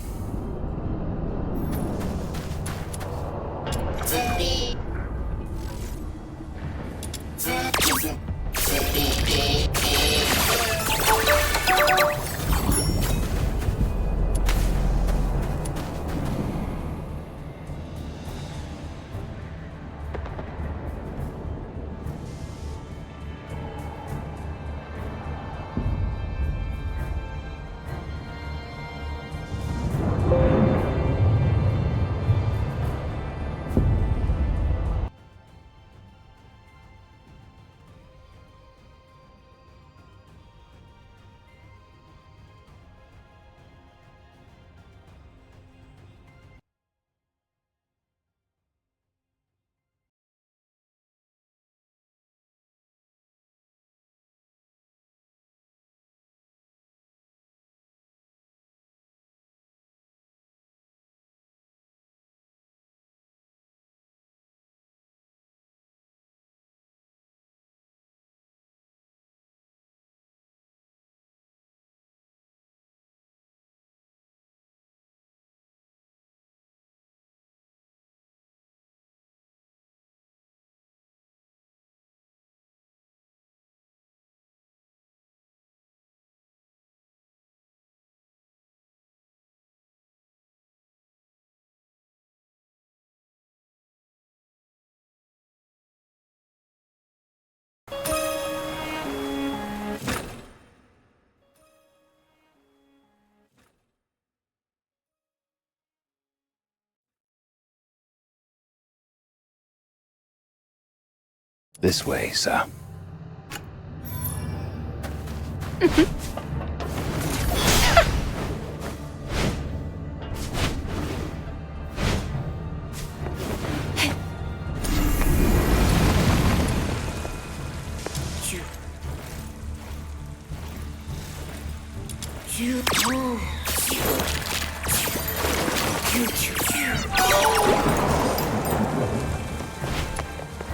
This way, sir.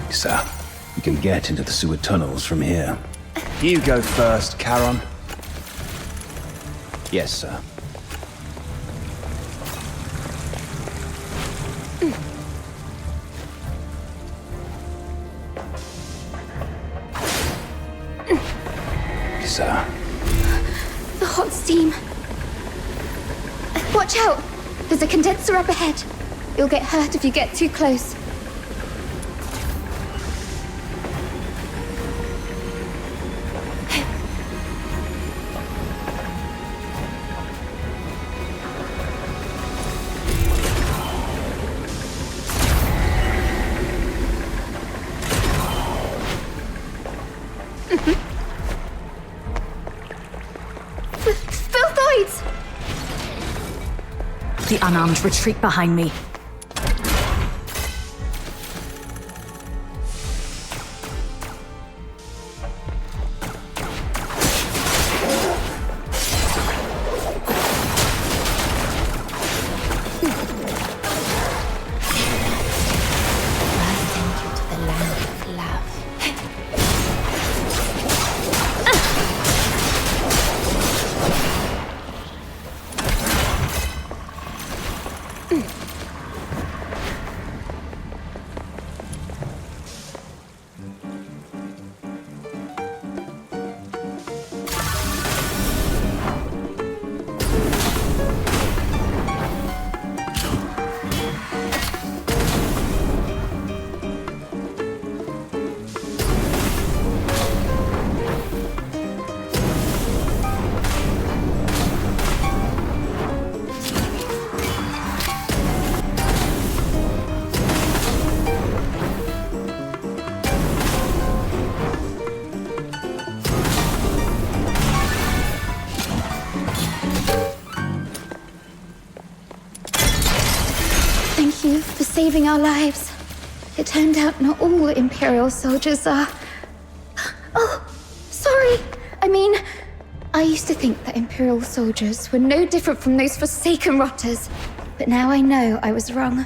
Sir, you can get into the sewer tunnels from here.
You go first, Charon.
Yes, sir. Sir.
The hot steam. Watch out! There's a condenser up ahead. You'll get hurt if you get too close.
The unarmed retreat behind me.
Thank you for saving our lives. It turned out not all Imperial soldiers are... Oh, sorry. I used to think that Imperial soldiers were no different from those forsaken rotters. But now I know I was wrong.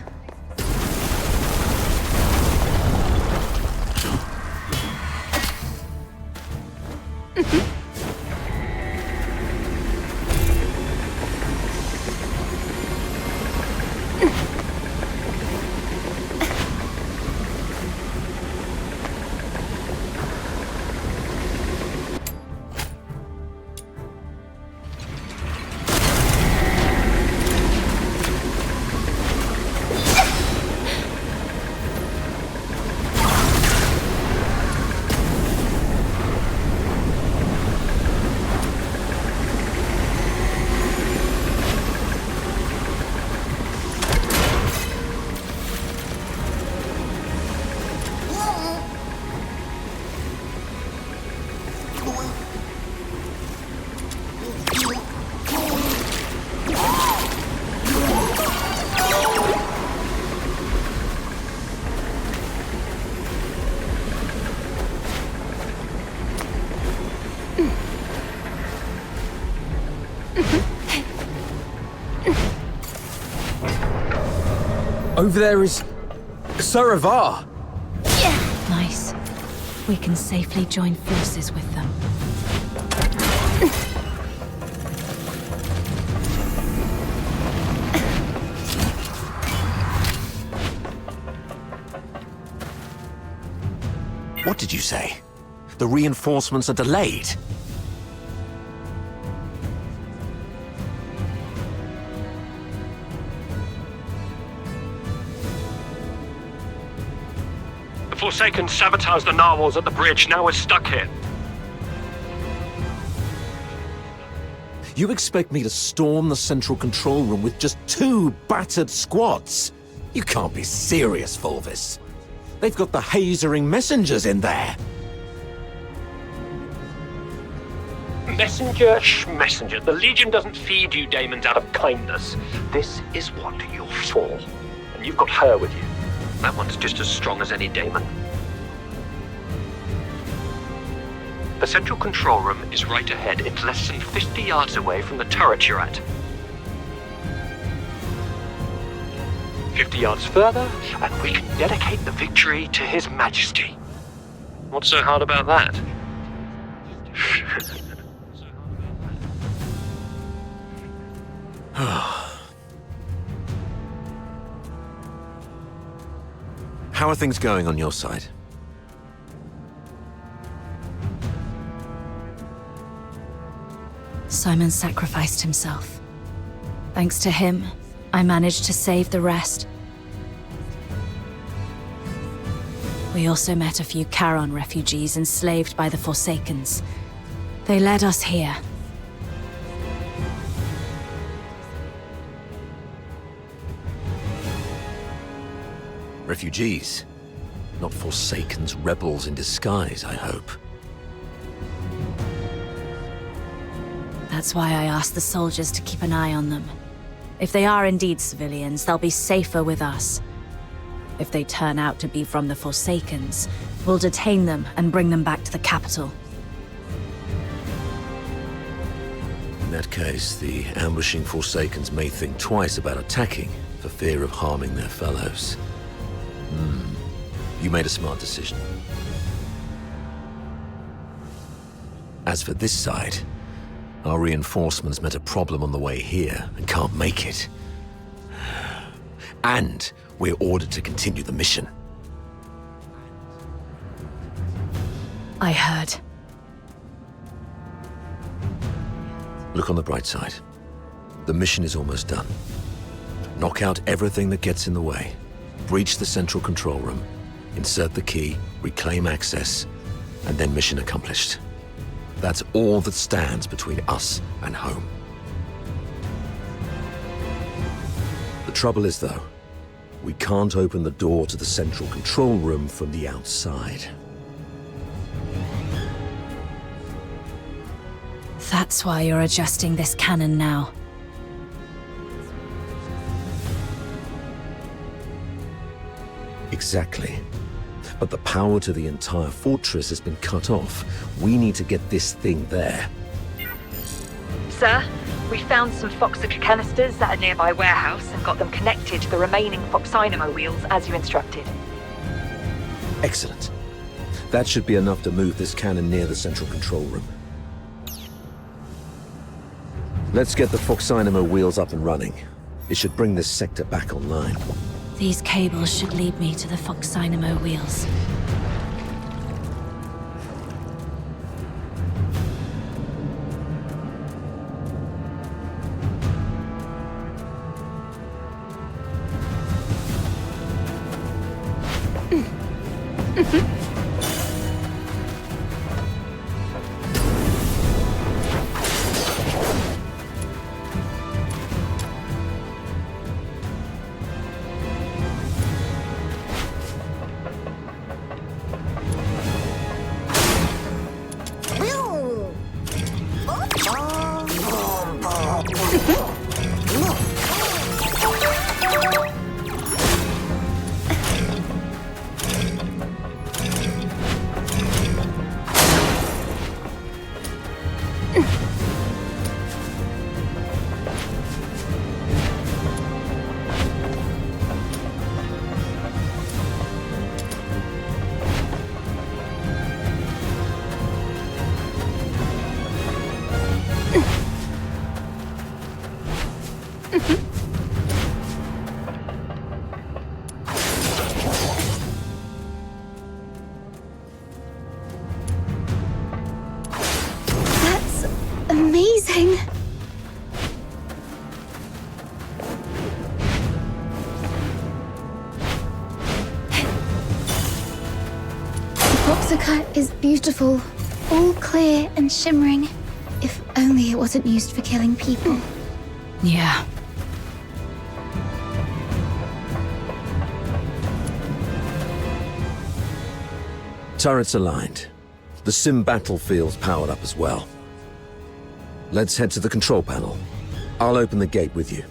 Over there is... Sir Avar!
Nice. We can safely join forces with them.
What did you say? The reinforcements are delayed?
The Forsaken sabotaged the narwhals at the bridge. Now we're stuck here.
You expect me to storm the central control room with just 2 battered squads? You can't be serious, Fulvis. They've got the hazering messengers in there.
Messenger. The Legion doesn't feed you daemons out of kindness. This is what you're for. And you've got her with you. That one's just as strong as any daemon. The central control room is right ahead. It's less than 50 yards away from the turret you're at. 50 yards further, and we can dedicate the victory to His Majesty. What's so hard about that?
How are things going on your side?
Simon sacrificed himself. Thanks to him, I managed to save the rest. We also met a few Charon refugees enslaved by the Forsakens. They led us here.
Refugees? Not Forsakens, rebels in disguise, I hope.
That's why I asked the soldiers to keep an eye on them. If they are indeed civilians, they'll be safer with us. If they turn out to be from the Forsakens, we'll detain them and bring them back to the capital.
In that case, the ambushing Forsakens may think twice about attacking for fear of harming their fellows. You made a smart decision. As for this side, our reinforcements met a problem on the way here and can't make it. And we're ordered to continue the mission.
I heard.
Look on the bright side. The mission is almost done. Knock out everything that gets in the way. Breach the central control room. Insert the key, reclaim access, and then mission accomplished. That's all that stands between us and home. The trouble is, though, we can't open the door to the central control room from the outside.
That's why you're adjusting this cannon now.
Exactly. But the power to the entire fortress has been cut off. We need to get this thing there.
Sir, we found some Foxica canisters at a nearby warehouse and got them connected to the remaining Foxynamo wheels as you instructed.
Excellent. That should be enough to move this cannon near the central control room. Let's get the Foxynamo wheels up and running. It should bring this sector back online.
These cables should lead me to the Foxynamo wheels.
That's amazing. The Foxica is beautiful, all clear and shimmering. If only it wasn't used for killing people.
Yeah.
Turrets aligned. The sim battlefield's powered up as well. Let's head to the control panel. I'll open the gate with you.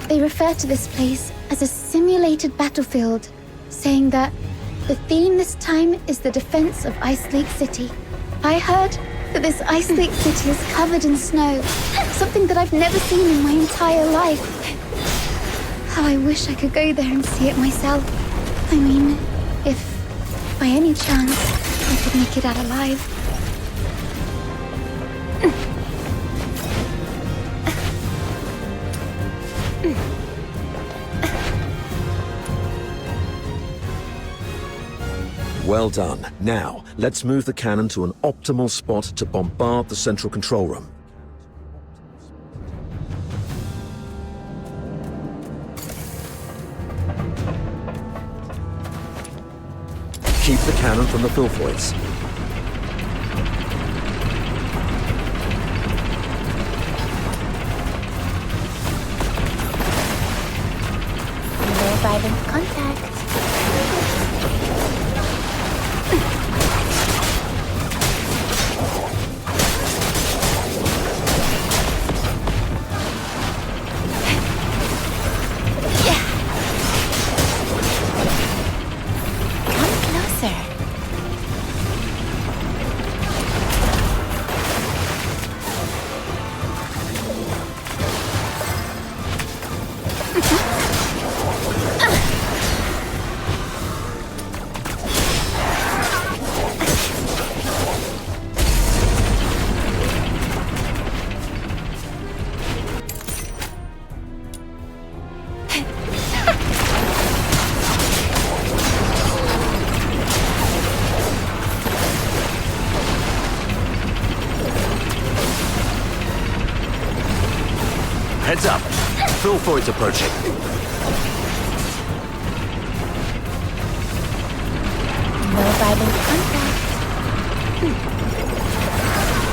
They refer to this place as a simulated battlefield, saying that the theme this time is the defense of Ice Lake City. I heard that this Ice Lake City is covered in snow, something that I've never seen in my entire life. How I wish I could go there and see it myself. I mean, if by any chance I could make it out alive.
Well done. Now, let's move the cannon to an optimal spot to bombard the central control room. Keep the cannon from the Filthoids.
No violent contact. sir.
Heads up. Filthoid's approaching.
No Bible contact.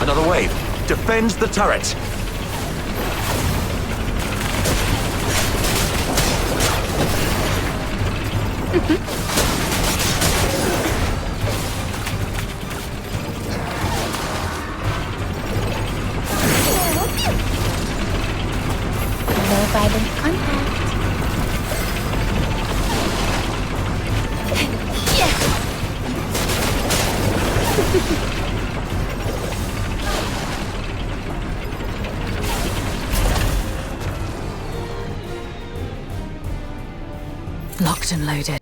Another wave. Defends the turret.
No Bible contact.
Locked and loaded.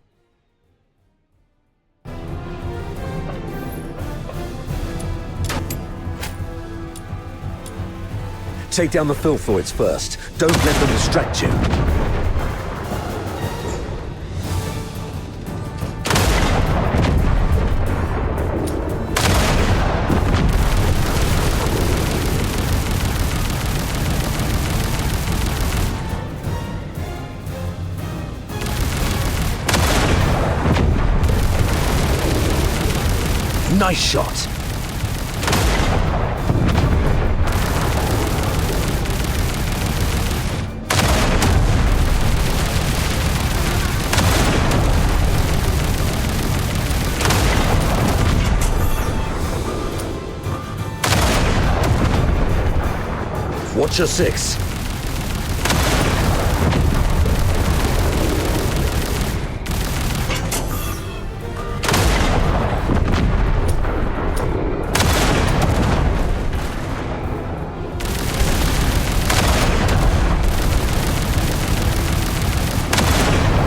Take down the filthoids first. Don't let them distract you. Nice shot. Watch your six.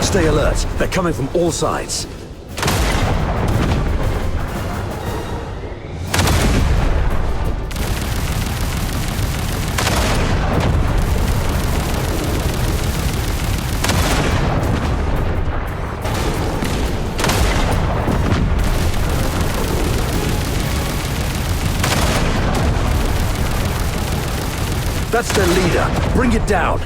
Stay alert. They're coming from all sides. That's their leader. Bring it down.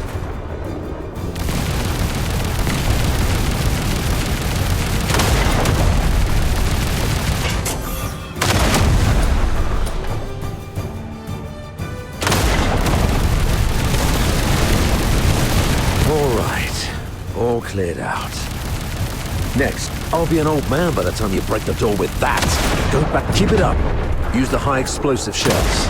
All right. All cleared out. Next, I'll be an old man by the time you break the door with that. Go back. Keep it up. Use the high explosive shells.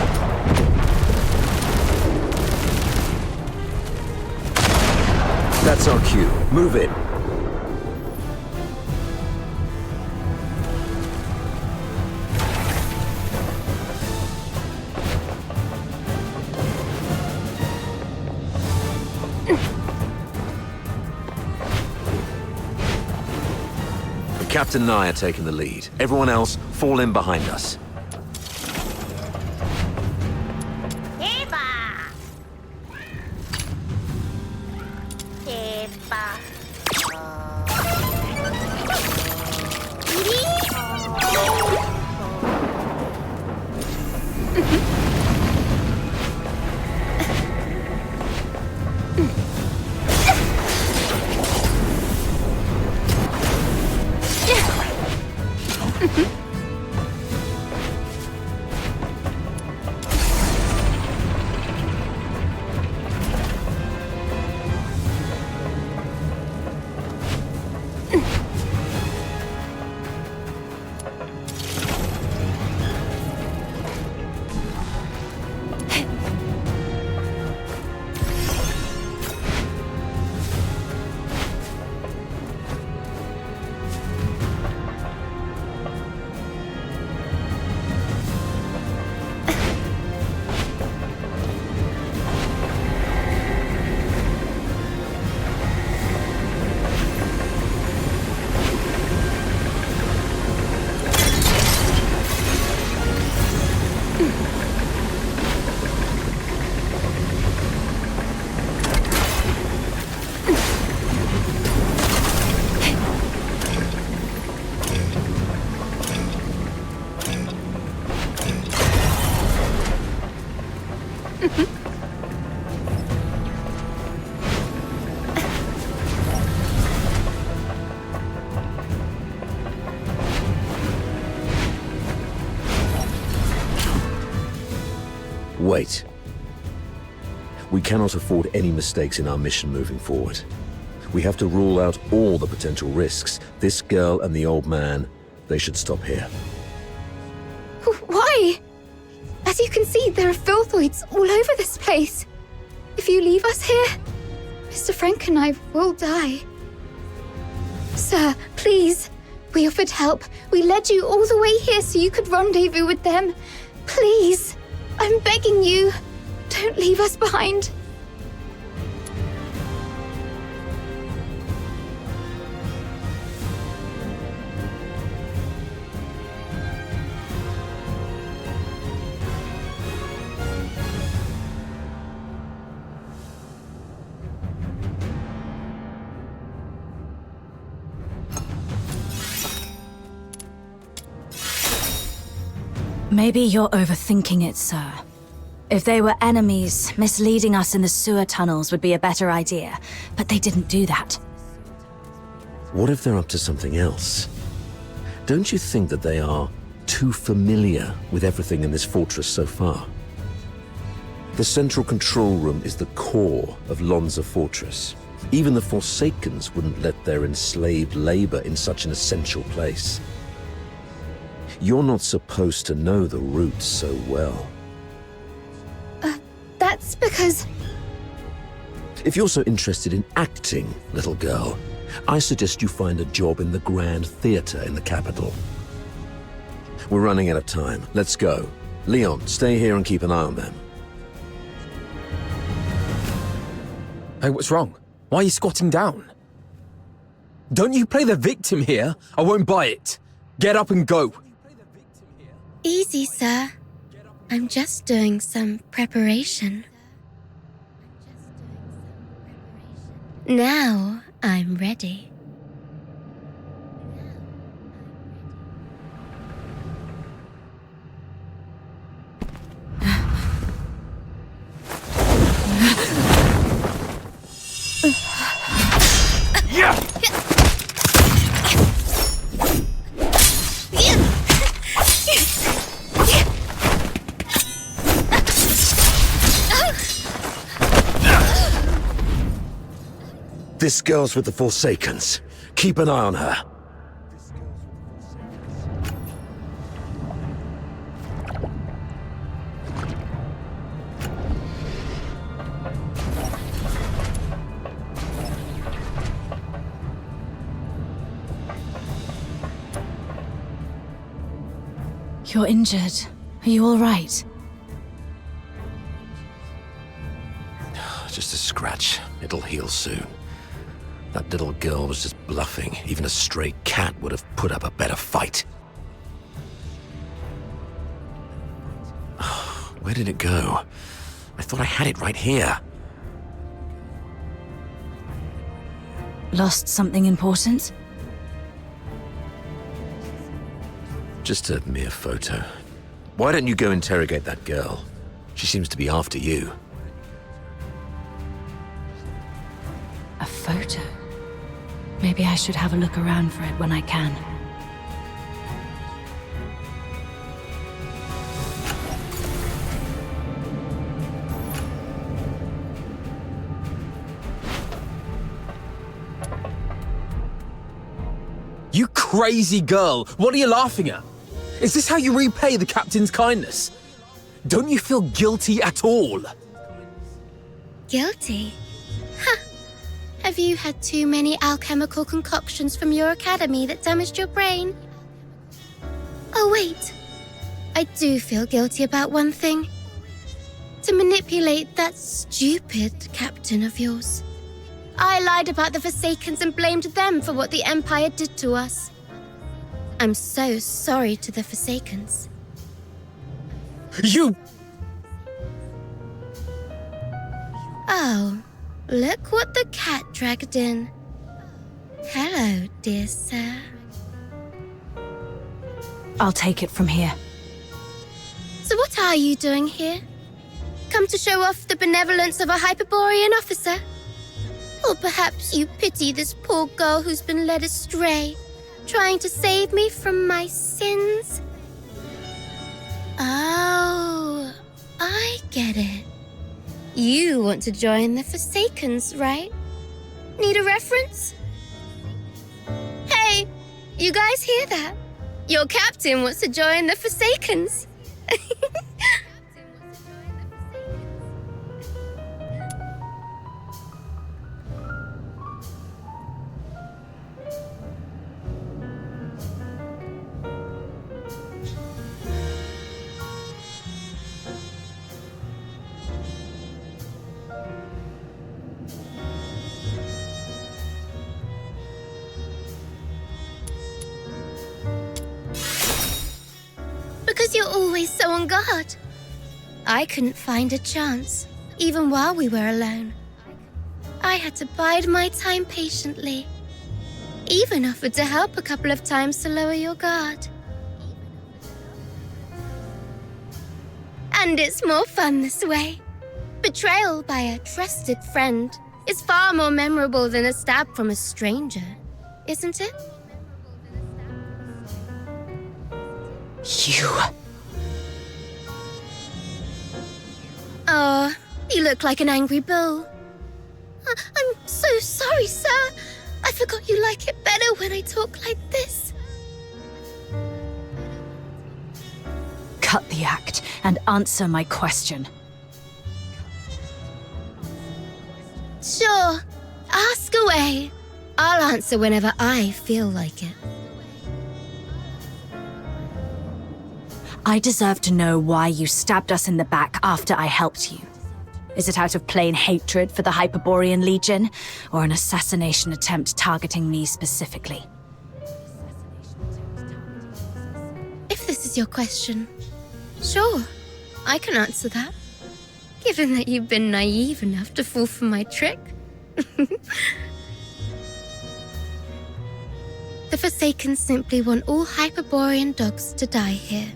That's our cue. Move in. The captain and I are taking the lead. Everyone else, fall in behind us. Wait. We cannot afford any mistakes in our mission moving forward. We have to rule out all the potential risks. This girl and the old man, they should stop here.
Why? As you can see, there are filthoids all over this place. If you leave us here, Mr. Frank and I will die. Sir, please. We offered help. We led you all the way here so you could rendezvous with them. Please. I'm begging you. Don't leave us behind.
Maybe you're overthinking it, sir. If they were enemies, misleading us in the sewer tunnels would be a better idea. But they didn't do that.
What if they're up to something else? Don't you think that they are too familiar with everything in this fortress so far? The central control room is the core of Lonza Fortress. Even the Forsakens wouldn't let their enslaved labor in such an essential place. You're not supposed to know the routes so well.
That's because...
If you're so interested in acting, little girl, I suggest you find a job in the Grand Theatre in the capital. We're running out of time. Let's go. Leon, stay here and keep an eye on them.
Hey, what's wrong? Why are you squatting down? Don't you play the victim here? I won't buy it. Get up and go.
Easy, sir. I'm just doing some preparation. Now I'm ready.
Yeah!
This girl's with the Forsakens. Keep an eye on her.
You're injured. Are you all right?
Just a scratch. It'll heal soon. That little girl was just bluffing. Even a stray cat would have put up a better fight. Where did it go? I thought I had it right here.
Lost something important?
Just a mere photo. Why don't you go interrogate that girl? She seems to be after you.
A photo? Maybe I should have a look around for it when I can.
You crazy girl! What are you laughing at? Is this how you repay the captain's kindness? Don't you feel guilty at all?
Guilty? Huh. Have you had too many alchemical concoctions from your academy that damaged your brain? Oh, wait. I do feel guilty about one thing. To manipulate that stupid captain of yours. I lied about the Forsakens and blamed them for what the Empire did to us. I'm so sorry to the Forsakens.
You...
Oh, look what the cat dragged in. Hello, dear sir.
I'll take it from here.
So what are you doing here? Come to show off the benevolence of a Hyperborean officer? Or perhaps you pity this poor girl who's been led astray, trying to save me from my sins? Oh, I get it. You want to join the Forsakens, right? Need a reference? Hey, you guys hear that? Your captain wants to join the Forsakens. Because you're always so on guard. I couldn't find a chance, even while we were alone. I had to bide my time patiently. Even offered to help a couple of times to lower your guard. And it's more fun this way. Betrayal by a trusted friend is far more memorable than a stab from a stranger, isn't it?
You.
Oh, you look like an angry bull. I'm so sorry, sir. I forgot you like it better when I talk like this.
Cut the act and answer my question.
Sure, ask away. I'll answer whenever I feel like it.
I deserve to know why you stabbed us in the back after I helped you. Is it out of plain hatred for the Hyperborean Legion, or an assassination attempt targeting me specifically?
If this is your question, sure, I can answer that. Given that you've been naive enough to fall for my trick. The Forsaken simply want all Hyperborean dogs to die here,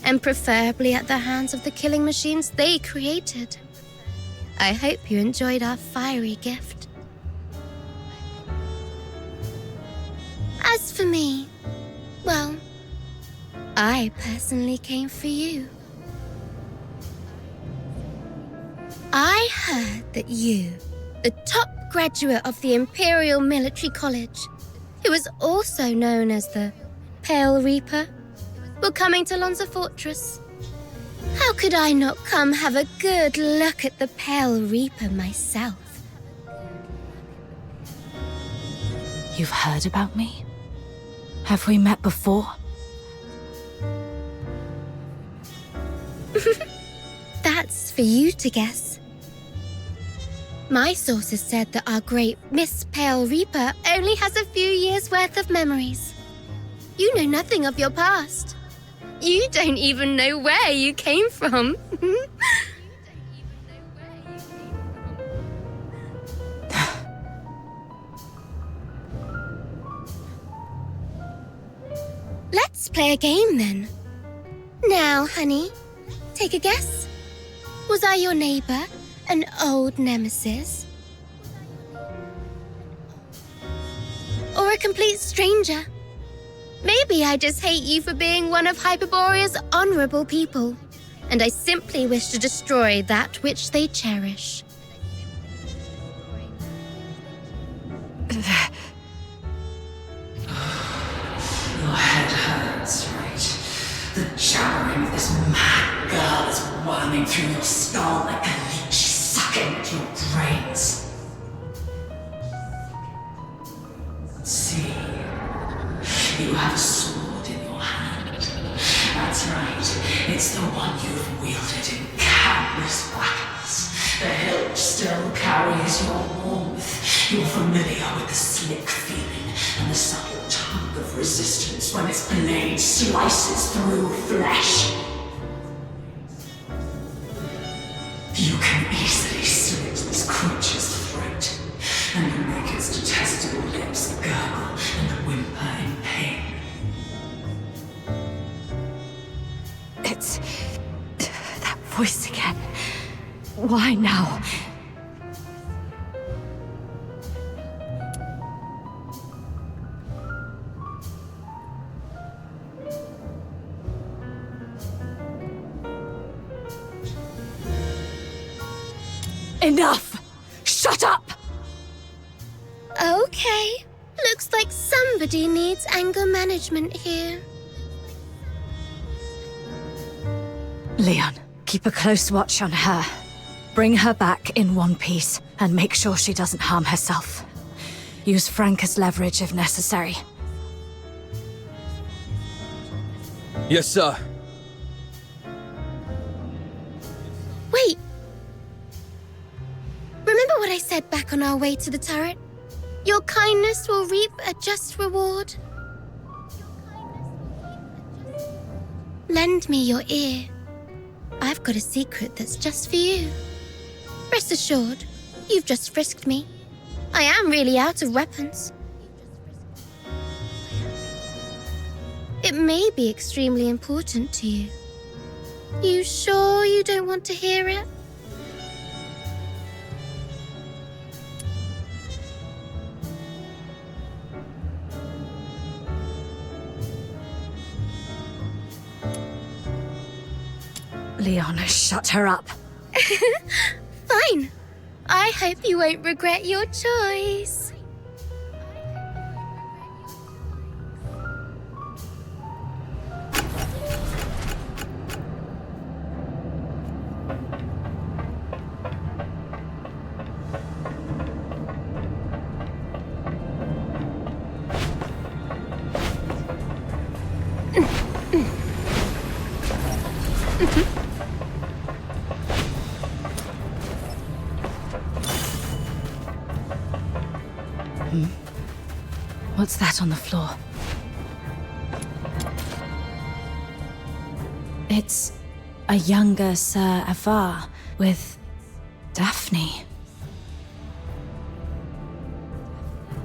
and preferably at the hands of the killing machines they created. I hope you enjoyed our fiery gift. As for me, well, I personally came for you. I heard that you, the top graduate of the Imperial Military College, who is also known as the Pale Reaper, were coming to Lonza Fortress. How could I not come have a good look at the Pale Reaper myself?
You've heard about me? Have we met before?
That's for you to guess. My sources said that our great Miss Pale Reaper only has a few years' worth of memories. You know nothing of your past. You don't even know where you came from. Let's play a game then. Now, honey, take a guess. Was I your neighbor, an old nemesis? Or a complete stranger? Maybe I just hate you for being one of Hyperborea's honorable people, and I simply wish to destroy that which they cherish.
Your head hurts, right? The jabbering of this mad girl is worming through your skull like a leech sucking at your brains. See, you have a sword in your hand. That's right, it's the one you've wielded in countless battles. The hilt still carries your warmth. You're familiar with the slick feeling and the subtle tug of resistance when its blade slices through flesh. You can easily slit this creature's throat and make its detestable lips gurgle and whimper in pain.
It's that voice again. Why now? Enough! Shut up!
Okay. Looks like somebody needs anger management here.
Leon, keep a close watch on her. Bring her back in one piece and make sure she doesn't harm herself. Use Frank as leverage if necessary.
Yes, sir.
Wait. Remember what I said back on our way to the turret? Your kindness will reap a just reward. Lend me your ear. I've got a secret that's just for you. Rest assured, you've just frisked me. I am really out of weapons. It may be extremely important to you. You sure you don't want to hear it?
Leona, shut her up.
Fine. I hope you won't regret your choice.
What's that on the floor? It's a younger Sir Avar with Daphne.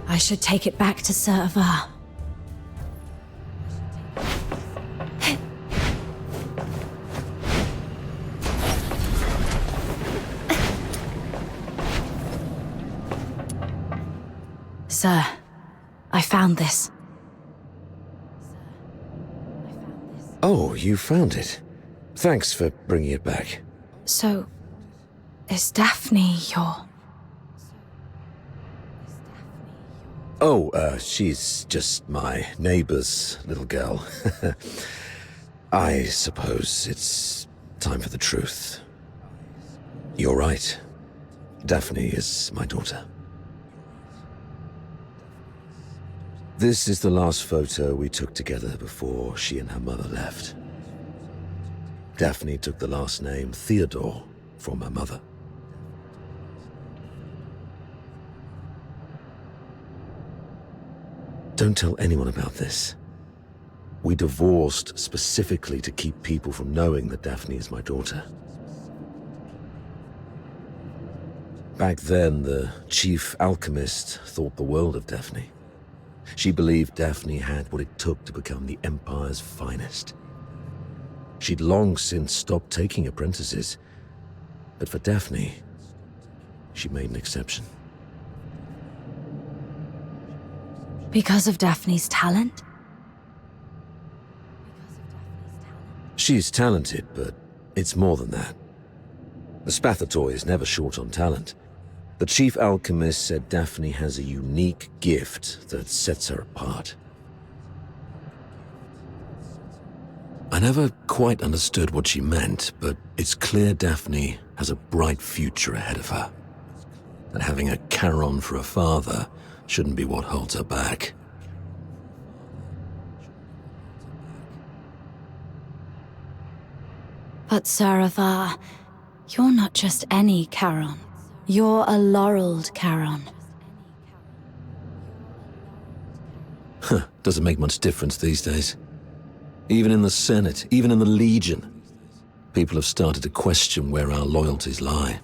I should take it back to Sir Avar. Sir, I found this.
Oh, you found it. Thanks for bringing it back.
So, is Daphne your...
Oh, she's just my neighbor's little girl. I suppose it's time for the truth. You're right. Daphne is my daughter. This is the last photo we took together before she and her mother left. Daphne took the last name Theodore from her mother. Don't tell anyone about this. We divorced specifically to keep people from knowing that Daphne is my daughter. Back then, the chief alchemist thought the world of Daphne. She believed Daphne had what it took to become the Empire's finest. She'd long since stopped taking apprentices, but for Daphne, she made an exception.
Because of Daphne's talent?
She's talented, but it's more than that. The Spathatoi is never short on talent. The chief alchemist said Daphne has a unique gift that sets her apart. I never quite understood what she meant, but it's clear Daphne has a bright future ahead of her. And having a Charon for a father shouldn't be what holds her back.
But Sir Avar, you're not just any Charon. You're a laureled Charon.
Huh, doesn't make much difference these days. Even in the Senate, even in the Legion, people have started to question where our loyalties lie.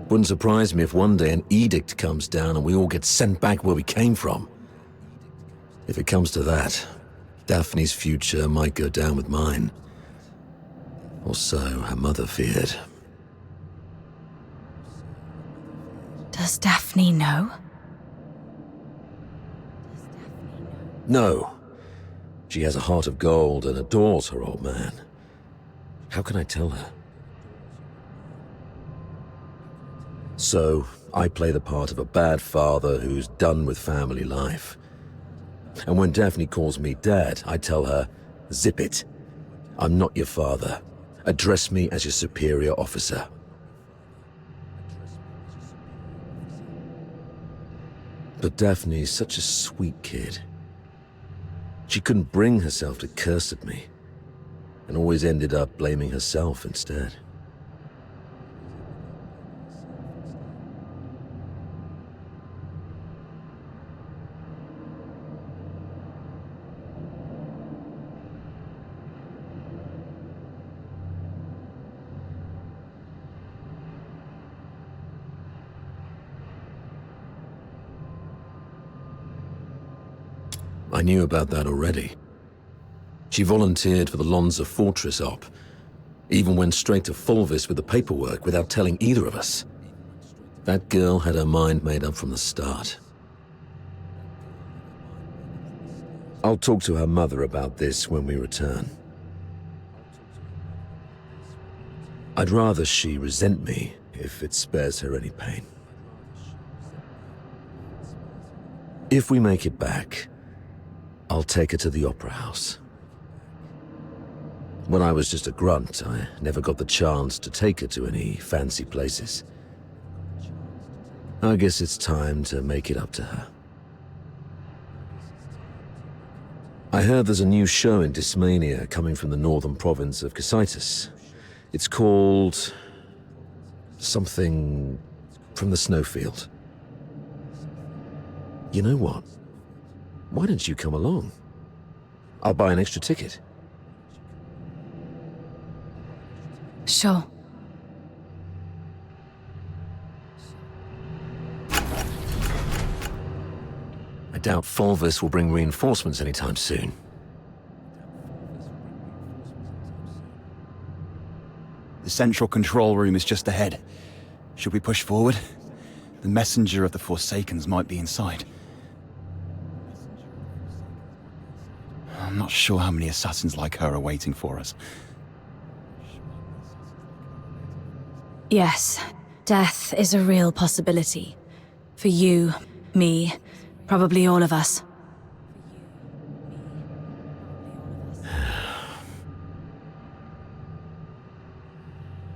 Wouldn't surprise me if one day an edict comes down and we all get sent back where we came from. If it comes to that, Daphne's future might go down with mine. Or so her mother feared.
Does Daphne know?
No. She has a heart of gold and adores her old man. How can I tell her? So, I play the part of a bad father who's done with family life. And when Daphne calls me Dad, I tell her, zip it. I'm not your father. Address me as your superior officer. But Daphne's such a sweet kid. She couldn't bring herself to curse at me, and always ended up blaming herself instead. I knew about that already. She volunteered for the Lonza Fortress op, even went straight to Fulvis with the paperwork without telling either of us. That girl had her mind made up from the start. I'll talk to her mother about this when we return. I'd rather she resent me if it spares her any pain. If we make it back, I'll take her to the Opera House. When I was just a grunt, I never got the chance to take her to any fancy places. I guess it's time to make it up to her. I heard there's a new show in Dysmania coming from the northern province of Cocytus. It's called something from the snowfield. You know what? Why don't you come along? I'll buy an extra ticket.
Sure.
I doubt Fulvis will bring reinforcements anytime soon.
The central control room is just ahead. Should we push forward? The messenger of the Forsakens might be inside. I'm not sure how many assassins like her are waiting for us.
Yes, death is a real possibility. For you, me, probably all of us.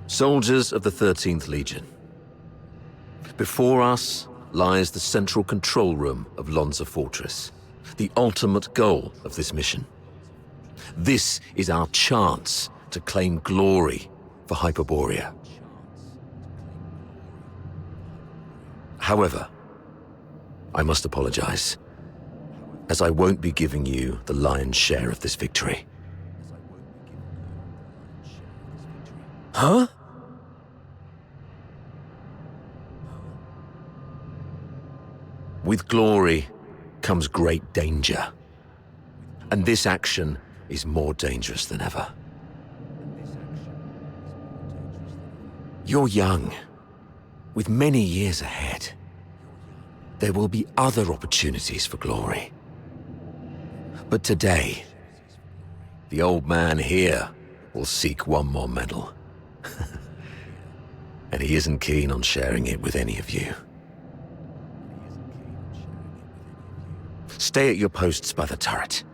Soldiers of the 13th Legion. Before us lies the central control room of Lonza Fortress, the ultimate goal of this mission. This is our chance to claim glory for Hyperborea. However, I must apologize, as I won't be giving you the lion's share of this victory.
Huh?
With glory comes great danger. And this action is more dangerous than ever. You're young, with many years ahead. There will be other opportunities for glory. But today, the old man here will seek one more medal. And he isn't keen on sharing it with any of you. Stay at your posts by the turret.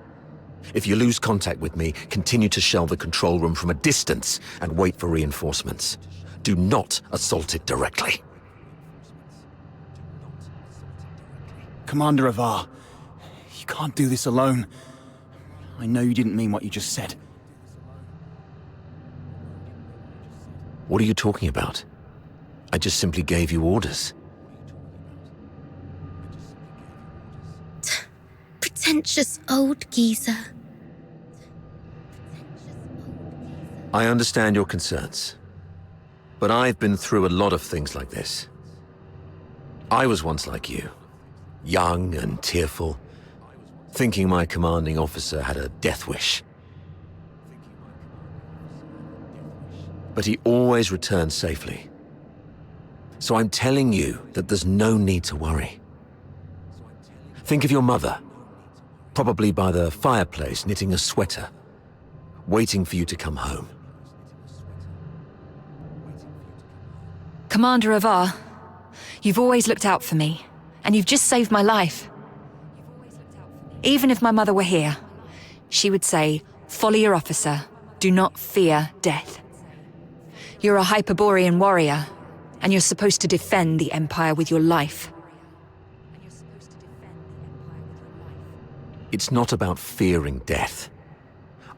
If you lose contact with me, continue to shell the control room from a distance and wait for reinforcements. Do not assault it directly.
Commander Avar, you can't do this alone. I know you didn't mean what you just said.
What are you talking about? I just simply gave you orders.
Pretentious old geezer.
I understand your concerns, but I've been through a lot of things like this. I was once like you, young and tearful, thinking my commanding officer had a death wish. But he always returned safely. So I'm telling you that there's no need to worry. Think of your mother, probably by the fireplace knitting a sweater, waiting for you to come home.
Commander Avar, You've always looked out for me, and you've just saved my life. Even if my mother were here, she would say, "Follow your officer. Do not fear death." You're a Hyperborean warrior, and you're supposed to defend the Empire with your life.
It's not about fearing death.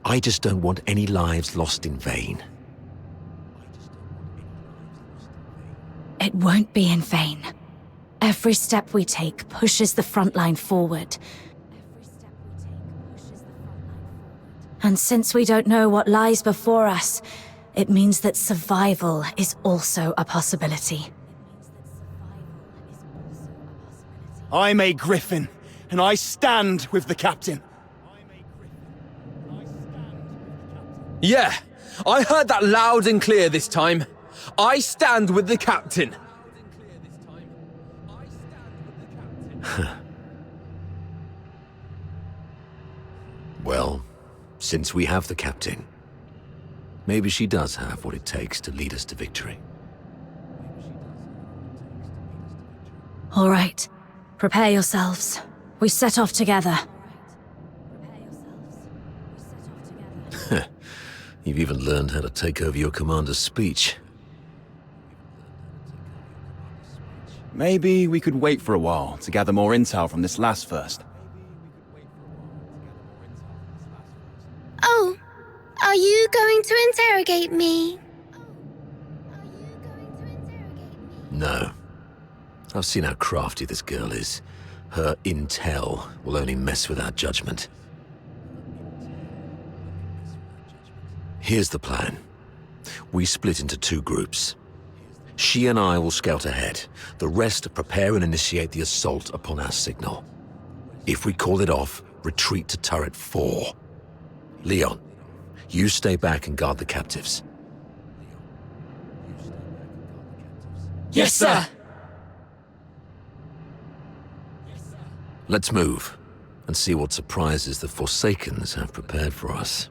I just don't want any lives lost in vain.
It won't be in vain. Every step we take pushes the front line forward. And since we don't know what lies before us, it means that survival is also a possibility.
I'm a Griffin, and I stand with the captain.
Yeah, I heard that loud and clear this time. I stand with the captain.
Well, since we have the captain, maybe she does have what it takes to lead us to victory.
All right, prepare yourselves. We set off together.
You've even learned how to take over your commander's speech.
Maybe we could wait for a while to gather more intel from this last first.
Oh, are you going to interrogate me?
No. I've seen how crafty this girl is. Her intel will only mess with our judgment. Here's the plan. We split into 2 groups. She and I will scout ahead. The rest prepare and initiate the assault upon our signal. If we call it off, retreat to turret 4. Leon, you stay back and guard the captives.
Yes, sir!
Let's move, and see what surprises the Forsakens have prepared for us.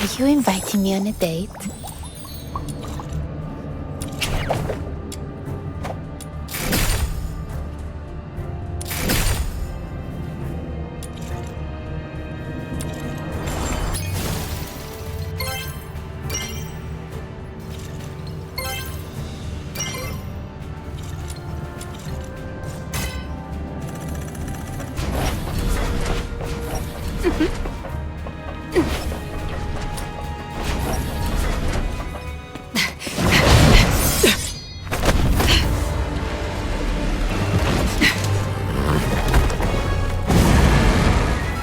Are you inviting me on a date?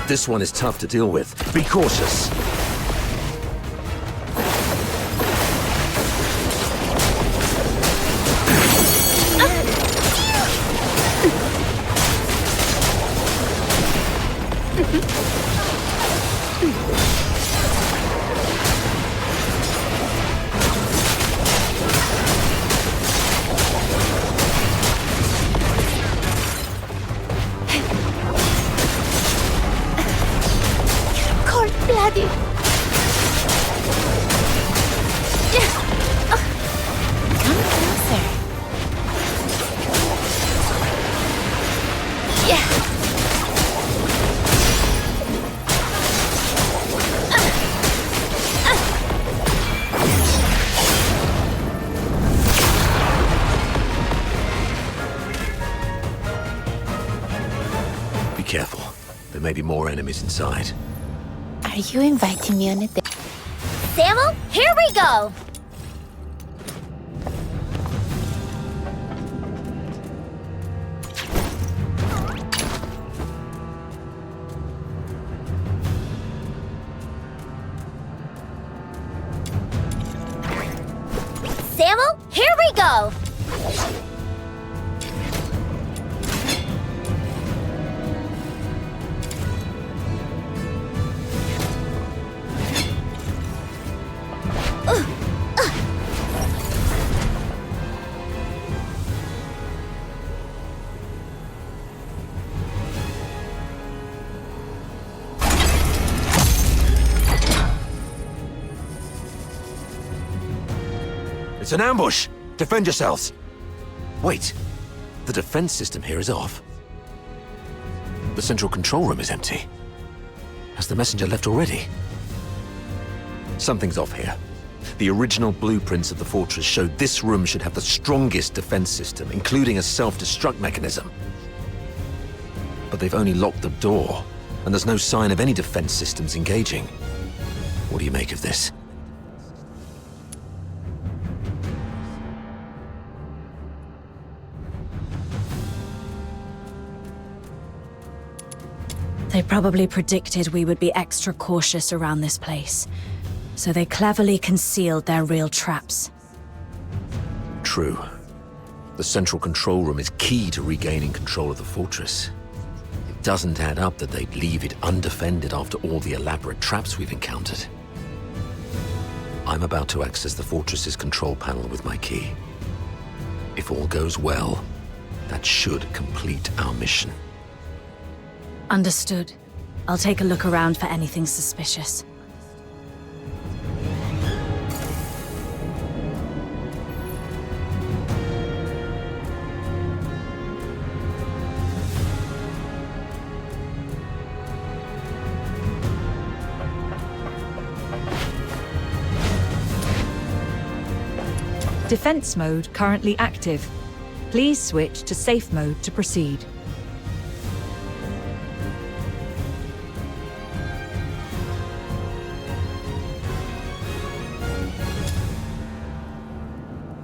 This one is tough to deal with. Be cautious.
Cold-blooded.
Come closer.
Yeah.
Be careful. There may be more enemies inside.
Are you inviting me on a date?
Samuel, here we go! Samuel, here we go!
It's an ambush! Defend yourselves! Wait, the defense system here is off. The central control room is empty. Has the messenger left already? Something's off here. The original blueprints of the fortress showed this room should have the strongest defense system, including a self-destruct mechanism. But they've only locked the door, and there's no sign of any defense systems engaging. What do you make of this?
They probably predicted we would be extra cautious around this place, so they cleverly concealed their real traps.
True. The central control room is key to regaining control of the fortress. It doesn't add up that they'd leave it undefended after all the elaborate traps we've encountered. I'm about to access the fortress's control panel with my key. If all goes well, that should complete our mission.
Understood. I'll take a look around for anything suspicious.
Defense mode currently active. Please switch to safe mode to proceed.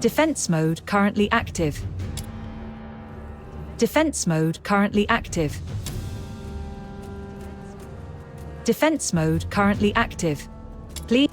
Defense mode currently active. Defense mode currently active. Defense mode currently active. Please.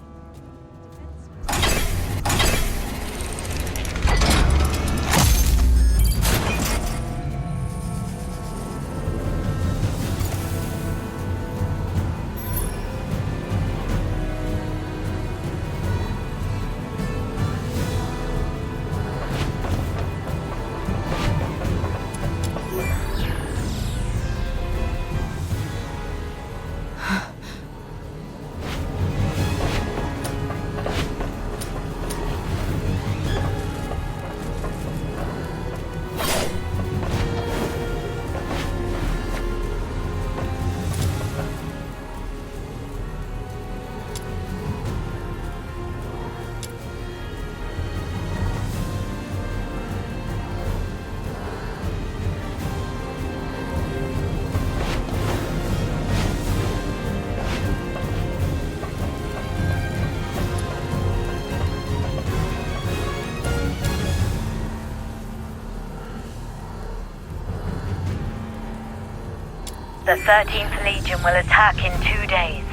The 13th Legion will attack in 2 days.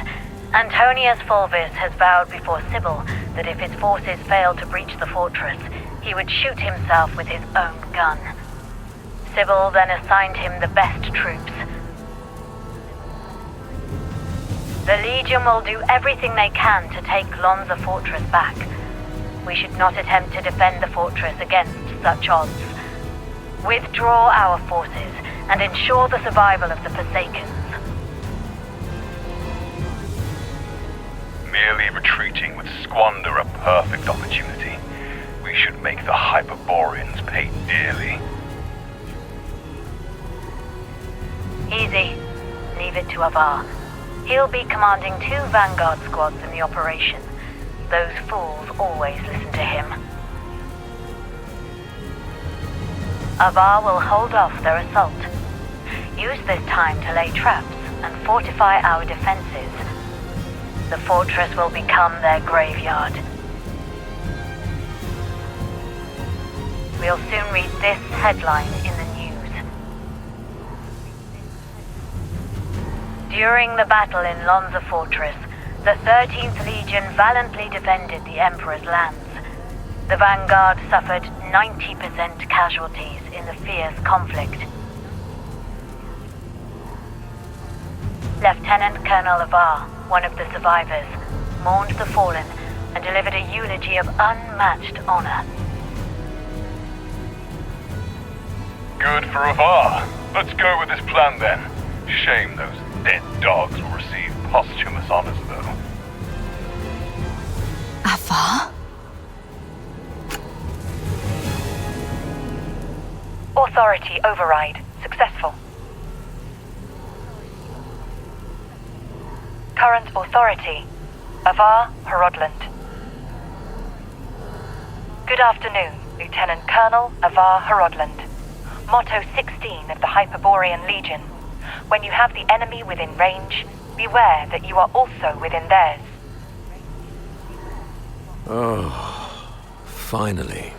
Antonius Fulvis has vowed before Sybil that if his forces fail to breach the fortress, he would shoot himself with his own gun. Sybil then assigned him the best troops. The Legion will do everything they can to take Lonza Fortress back. We should not attempt to defend the fortress against such odds. Withdraw our forces and ensure the survival of the Forsakens.
Merely retreating would squander a perfect opportunity. We should make the Hyperboreans pay dearly.
Easy. Leave it to Avar. He'll be commanding 2 Vanguard squads in the operation. Those fools always listen to him. Avar will hold off their assault. Use this time to lay traps and fortify our defenses. The fortress will become their graveyard. We'll soon read this headline in the news. During the battle in Lonza Fortress, the 13th Legion valiantly defended the Emperor's lands. The Vanguard suffered 90% casualties in the fierce conflict. Lieutenant Colonel Avar, one of the survivors, mourned the fallen and delivered a eulogy of unmatched honor.
Good for Avar. Let's go with this plan then. Shame those dead dogs will receive posthumous honors though.
Avar?
Authority override successful. Current authority, Avar Horodland. Good afternoon, Lieutenant Colonel Avar Horodland. Motto 16 of the Hyperborean Legion. When you have the enemy within range, beware that you are also within theirs.
Oh, finally.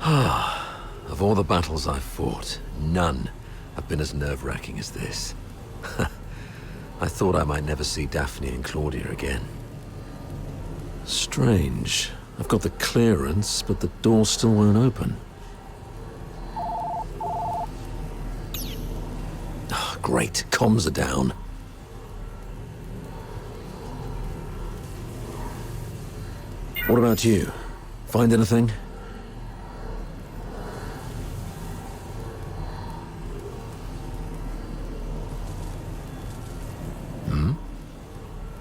Of all the battles I've fought, none have been as nerve-wracking as this. I thought I might never see Daphne and Claudia again. Strange. I've got the clearance, but the door still won't open. Oh, great, comms are down. What about you? Find anything?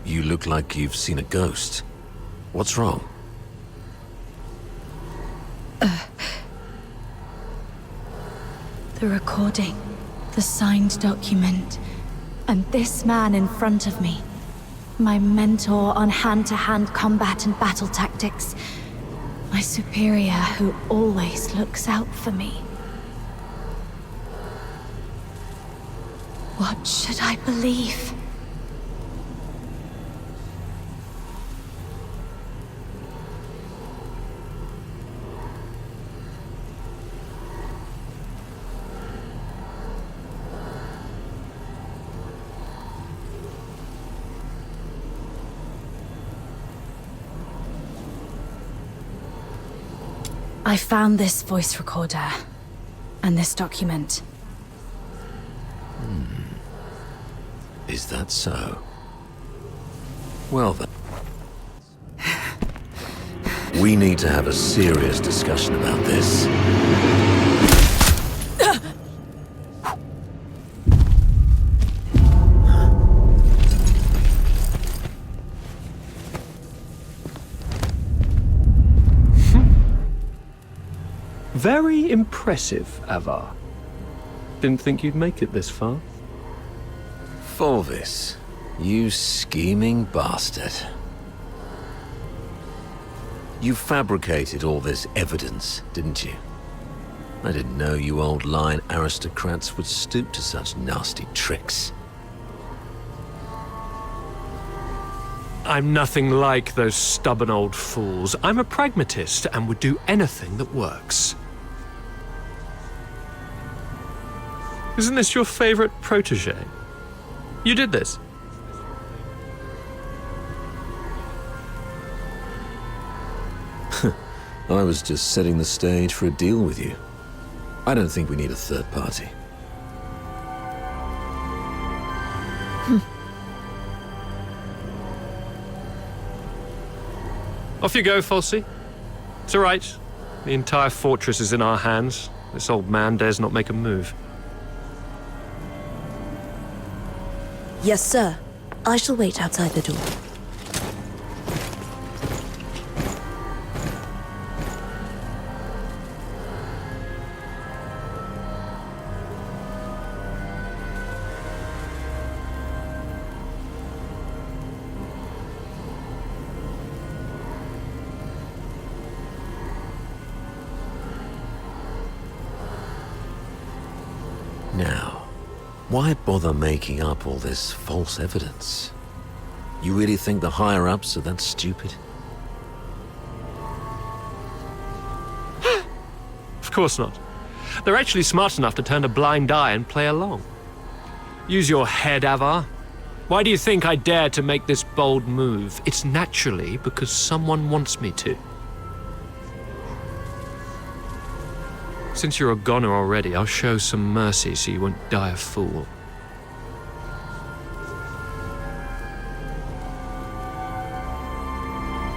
You look like you've seen a ghost. What's wrong?
The recording, the signed document, and this man in front of me. My mentor on hand-to-hand combat and battle tactics. My superior who always looks out for me. What should I believe? I found this voice recorder, and this document.
Is that so? Well then. We need to have a serious discussion about this.
Very impressive, Avar. Didn't think you'd make it this far.
Fulvis, you scheming bastard. You fabricated all this evidence, didn't you? I didn't know you old line aristocrats would stoop to such nasty tricks.
I'm nothing like those stubborn old fools. I'm a pragmatist and would do anything that works. Isn't this your favorite protege? You did this.
I was just setting the stage for a deal with you. I don't think we need a third party.
Off you go, Falsey. It's all right. The entire fortress is in our hands. This old man dares not make a move.
Yes, sir. I shall wait outside the door.
Now, why bother making up all this false evidence? You really think the higher-ups are that stupid?
Of course not. They're actually smart enough to turn a blind eye and play along. Use your head, Avar. Why do you think I dare to make this bold move? It's naturally because someone wants me to. Since you're a goner already, I'll show some mercy so you won't die a fool.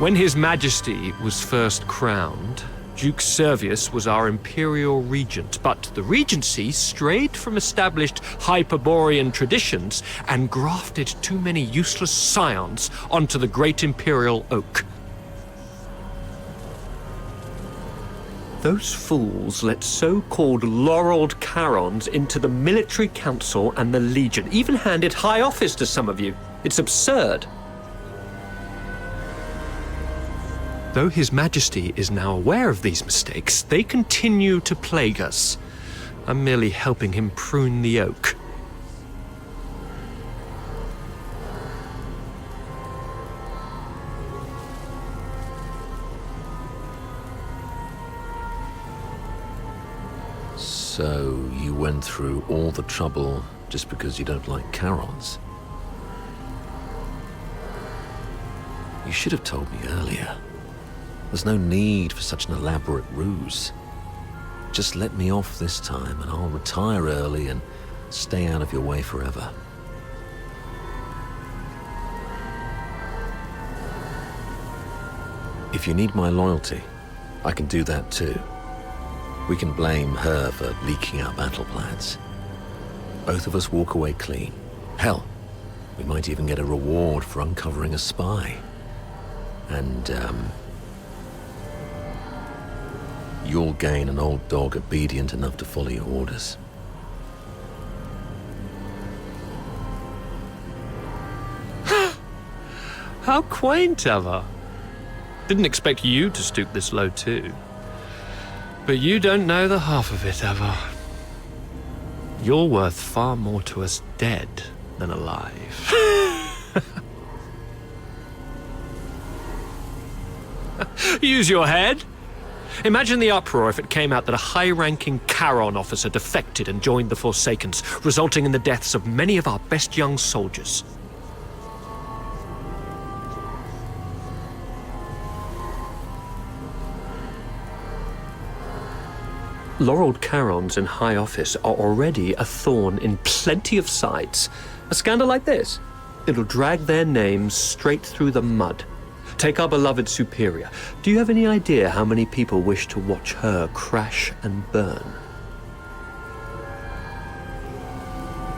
When His Majesty was first crowned, Duke Servius was our imperial regent, but the regency strayed from established Hyperborean traditions and grafted too many useless scions onto the great imperial oak. Those fools let so-called laureled Charons into the military council and the Legion, even handed high office to some of you. It's absurd. Though His Majesty is now aware of these mistakes, they continue to plague us. I'm merely helping him prune the oak.
So, you went through all the trouble just because you don't like Charons? You should have told me earlier. There's no need for such an elaborate ruse. Just let me off this time and I'll retire early and stay out of your way forever. If you need my loyalty, I can do that too. We can blame her for leaking our battle plans. Both of us walk away clean. Hell, we might even get a reward for uncovering a spy. And, you'll gain an old dog obedient enough to follow your orders.
How quaint, Avar. Didn't expect you to stoop this low too. But you don't know the half of it, Avar. You're worth far more to us dead than alive. Use your head. Imagine the uproar if it came out that a high-ranking Charon officer defected and joined the Forsakens, resulting in the deaths of many of our best young soldiers. Laureled Charons in high office are already a thorn in plenty of sides. A scandal like this, it'll drag their names straight through the mud. Take our beloved Superior. Do you have any idea how many people wish to watch her crash and burn?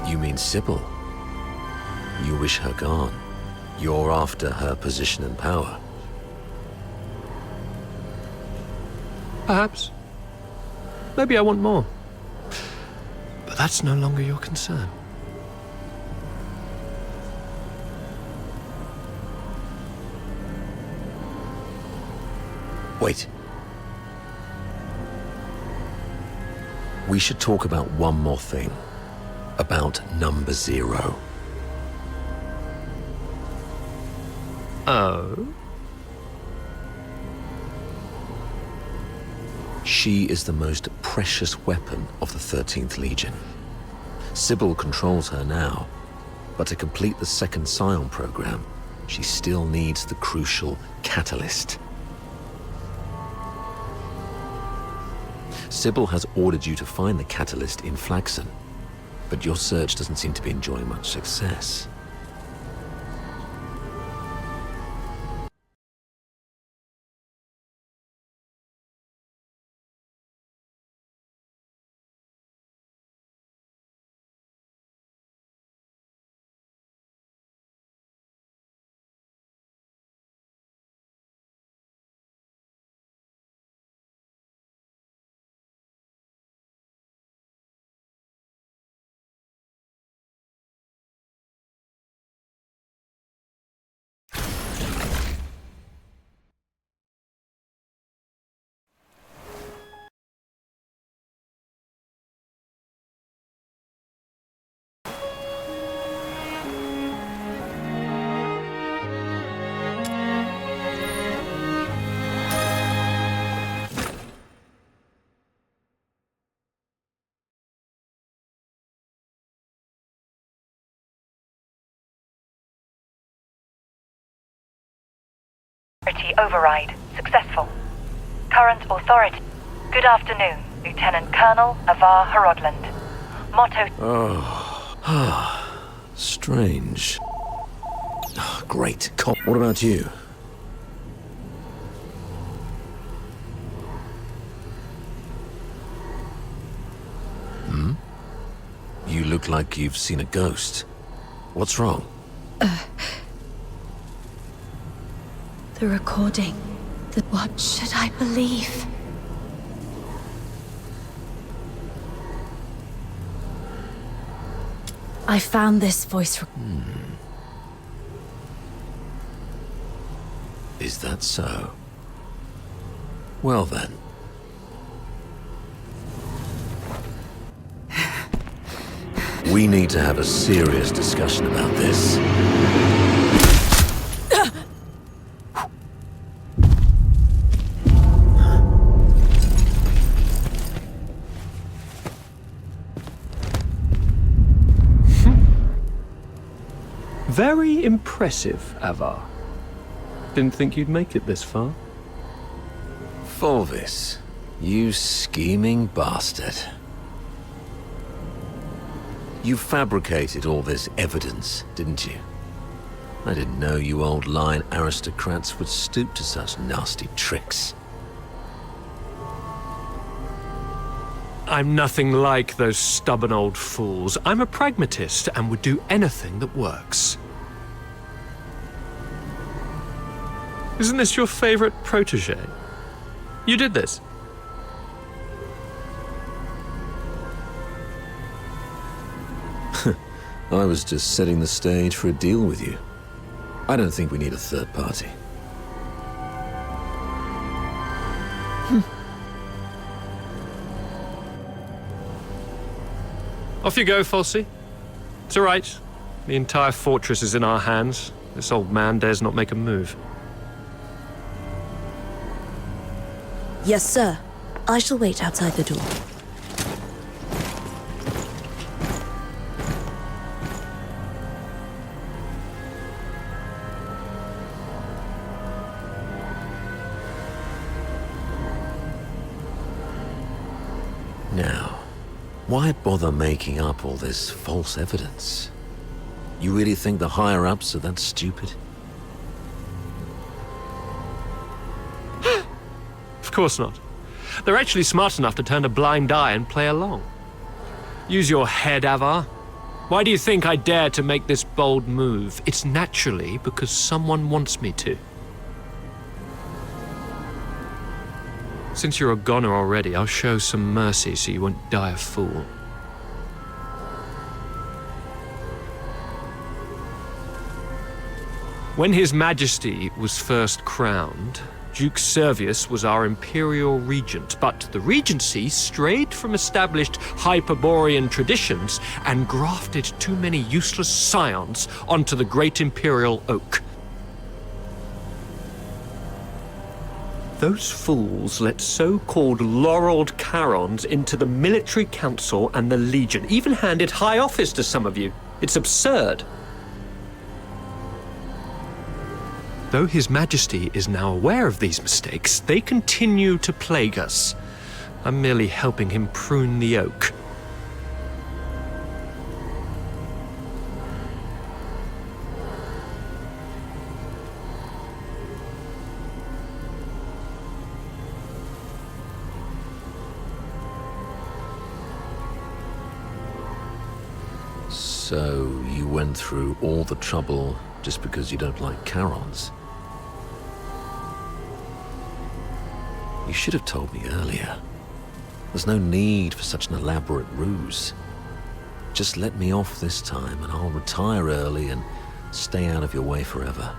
You mean Sybil? You wish her gone. You're after her position and power.
Perhaps. Maybe I want more. But that's no longer your concern.
Wait. We should talk about one more thing. About number 0.
Oh?
She is the most precious weapon of the 13th Legion. Sybil controls her now, but to complete the second Scion program, she still needs the crucial catalyst. Sybil has ordered you to find the catalyst in Flaxen, but your search doesn't seem to be enjoying much success.
Emergency override. Successful. Current authority. Good afternoon, Lieutenant Colonel Avar Harodland. Motto...
Oh. Strange. Great. What about you? You look like you've seen a ghost. What's wrong?
The recording. What should I believe? I found this voice.
Is that so? Well then. We need to have a serious discussion about this.
Very impressive, Avar. Didn't think you'd make it this far.
Fulvis, you scheming bastard. You fabricated all this evidence, didn't you? I didn't know you old line aristocrats would stoop to such nasty tricks.
I'm nothing like those stubborn old fools. I'm a pragmatist and would do anything that works. Isn't this your favorite protege? You did this.
I was just setting the stage for a deal with you. I don't think we need a third party.
Off you go, Falsey. It's all right. The entire fortress is in our hands. This old man dares not make a move.
Yes, sir. I shall wait outside the door.
Now, why bother making up all this false evidence? You really think the higher-ups are that stupid?
Of course not. They're actually smart enough to turn a blind eye and play along. Use your head, Avar. Why do you think I dare to make this bold move? It's naturally because someone wants me to. Since you're a goner already, I'll show some mercy so you won't die a fool. When His Majesty was first crowned, Duke Servius was our imperial regent, but the regency strayed from established Hyperborean traditions and grafted too many useless scions onto the great imperial oak. Those fools let so-called laureled Charons into the military council and the Legion, even handed high office to some of you. It's absurd. Though His Majesty is now aware of these mistakes, they continue to plague us. I'm merely helping him prune the oak.
So, you went through all the trouble just because you don't like Charons? You should have told me earlier. There's no need for such an elaborate ruse. Just let me off this time and I'll retire early and stay out of your way forever.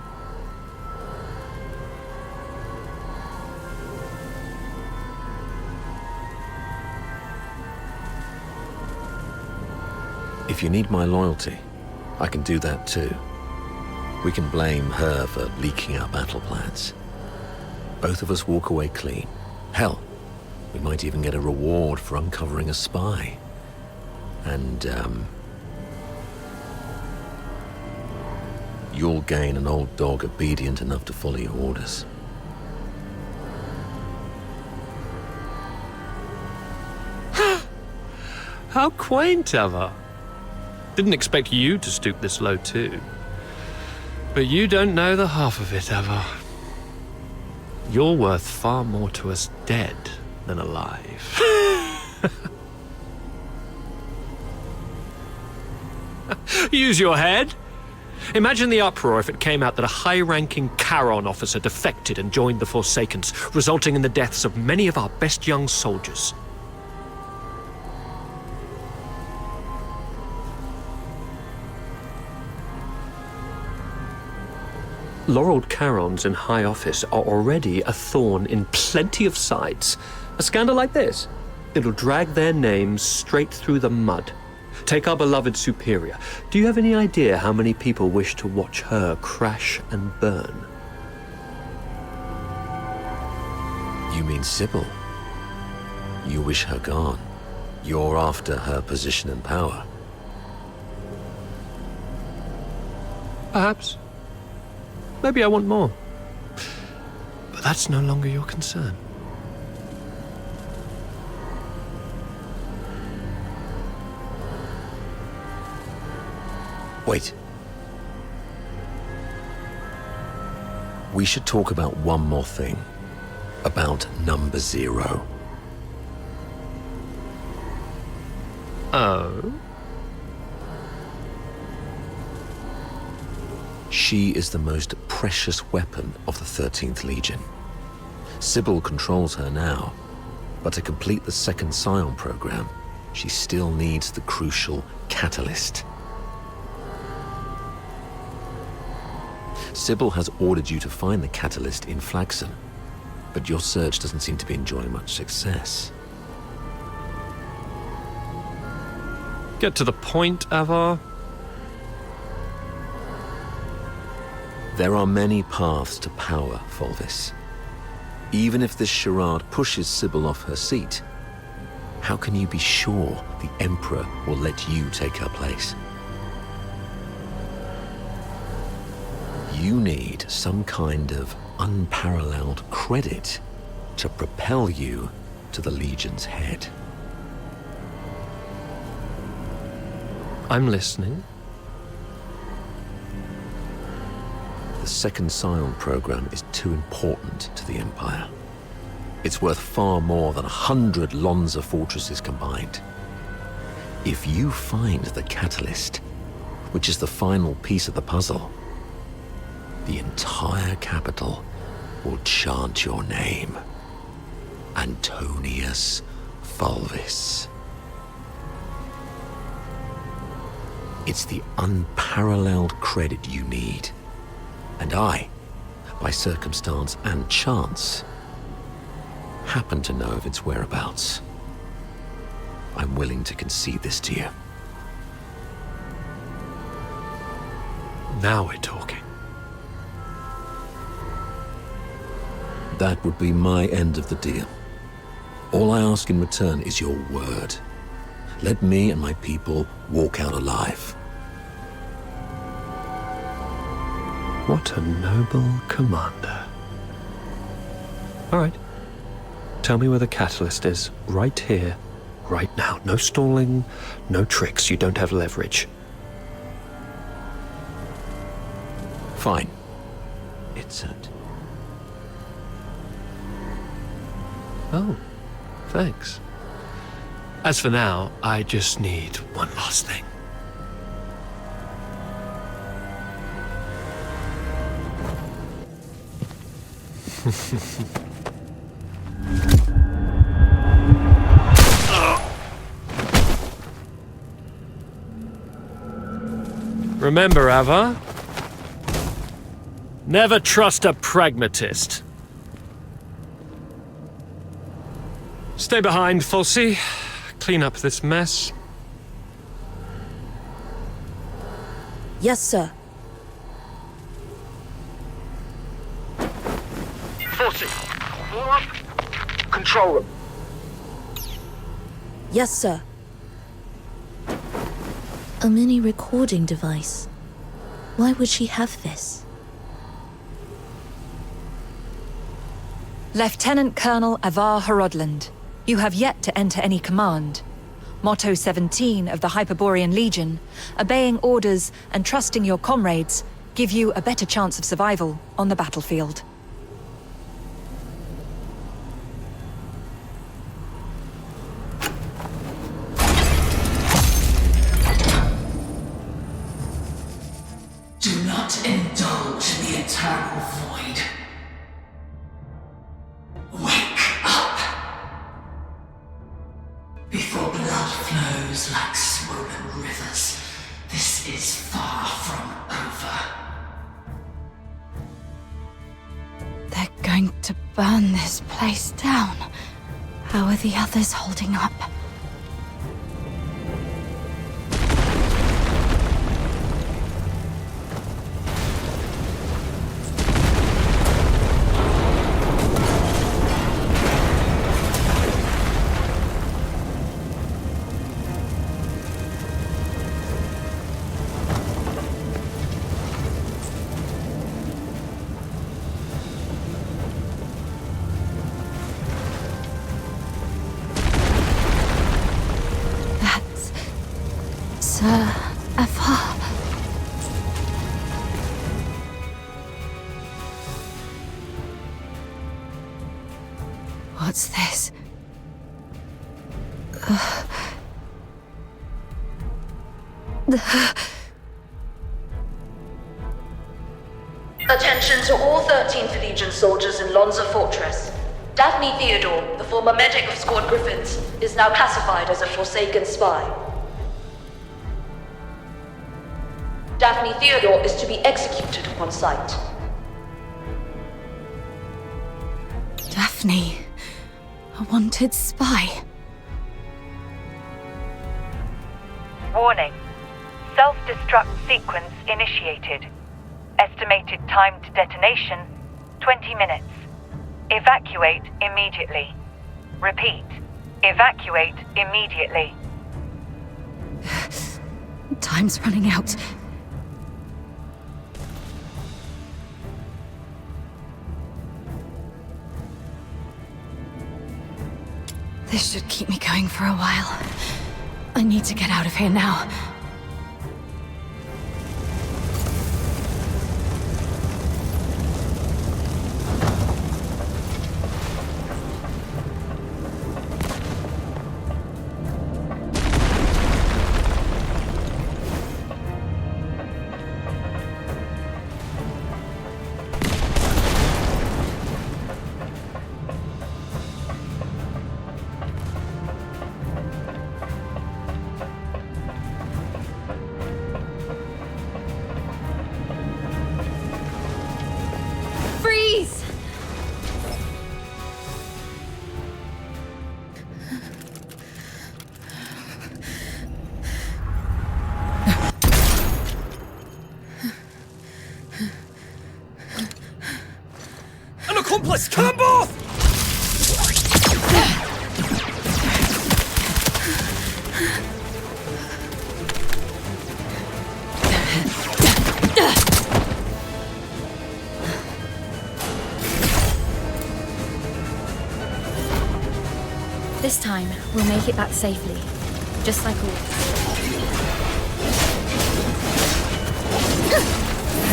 If you need my loyalty, I can do that too. We can blame her for leaking our battle plans. Both of us walk away clean. Hell, we might even get a reward for uncovering a spy. And, you'll gain an old dog obedient enough to follow your orders.
How quaint, Ava. Didn't expect you to stoop this low, too. But you don't know the half of it, Ava. You're worth far more to us dead than alive. Use your head. Imagine the uproar if it came out that a high-ranking Charon officer defected and joined the Forsakens, resulting in the deaths of many of our best young soldiers. Laureled Charons in high office are already a thorn in plenty of sides. A scandal like this, it'll drag their names straight through the mud. Take our beloved Superior. Do you have any idea how many people wish to watch her crash and burn?
You mean Sybil? You wish her gone. You're after her position and power.
Perhaps. Maybe I want more. But that's no longer your concern.
Wait. We should talk about one more thing. About number 0.
Oh?
She is the most precious weapon of the 13th Legion. Sybil controls her now, but to complete the second Scion program, she still needs the crucial catalyst. Sybil has ordered you to find the catalyst in Flagson, but your search doesn't seem to be enjoying much success.
Get to the point, Avar.
There are many paths to power, Fulvis. Even if this charade pushes Sybil off her seat, how can you be sure the Emperor will let you take her place? You need some kind of unparalleled credit to propel you to the Legion's head.
I'm listening.
The second Scion program is too important to the Empire. It's worth far more than 100 Lonza fortresses combined. If you find the catalyst, which is the final piece of the puzzle, the entire capital will chant your name. Antonius Fulvis. It's the unparalleled credit you need. And I, by circumstance and chance, happen to know of its whereabouts. I'm willing to concede this to you.
Now we're talking.
That would be my end of the deal. All I ask in return is your word. Let me and my people walk out alive.
What a noble commander. All right. Tell me where the catalyst is. Right here, right now. No stalling, no tricks. You don't have leverage.
Fine. It's at...
Oh, thanks. As for now, I just need one last thing. Remember, Ava, never trust a pragmatist. Stay behind, Fulci. Clean up this mess.
Yes, sir.
Fulci, form up. Control room.
Yes, sir. A mini recording device. Why would she have this?
Lieutenant Colonel Avar Horodland, you have yet to enter any command. Motto 17 of the Hyperborean Legion, obeying orders and trusting your comrades give you a better chance of survival on the battlefield.
Do not indulge in the eternal void. Wake up! Before blood flows like swollen rivers, this is far from over.
They're going to burn this place down. How are the others holding up? What's this?
Attention to all 13th Legion soldiers in Lonza Fortress. Daphne Theodore, the former medic of Squad Griffins, is now classified as a Forsaken spy. Daphne Theodore is to be executed upon sight.
Daphne, a wanted spy.
Warning. Self-destruct sequence initiated. Estimated time to detonation, 20 minutes. Evacuate immediately. Repeat. Evacuate immediately.
Time's running out. This should keep me going for a while. I need to get out of here now.
An accomplice! Kill them both!
This time, we'll make it back safely. Just like always.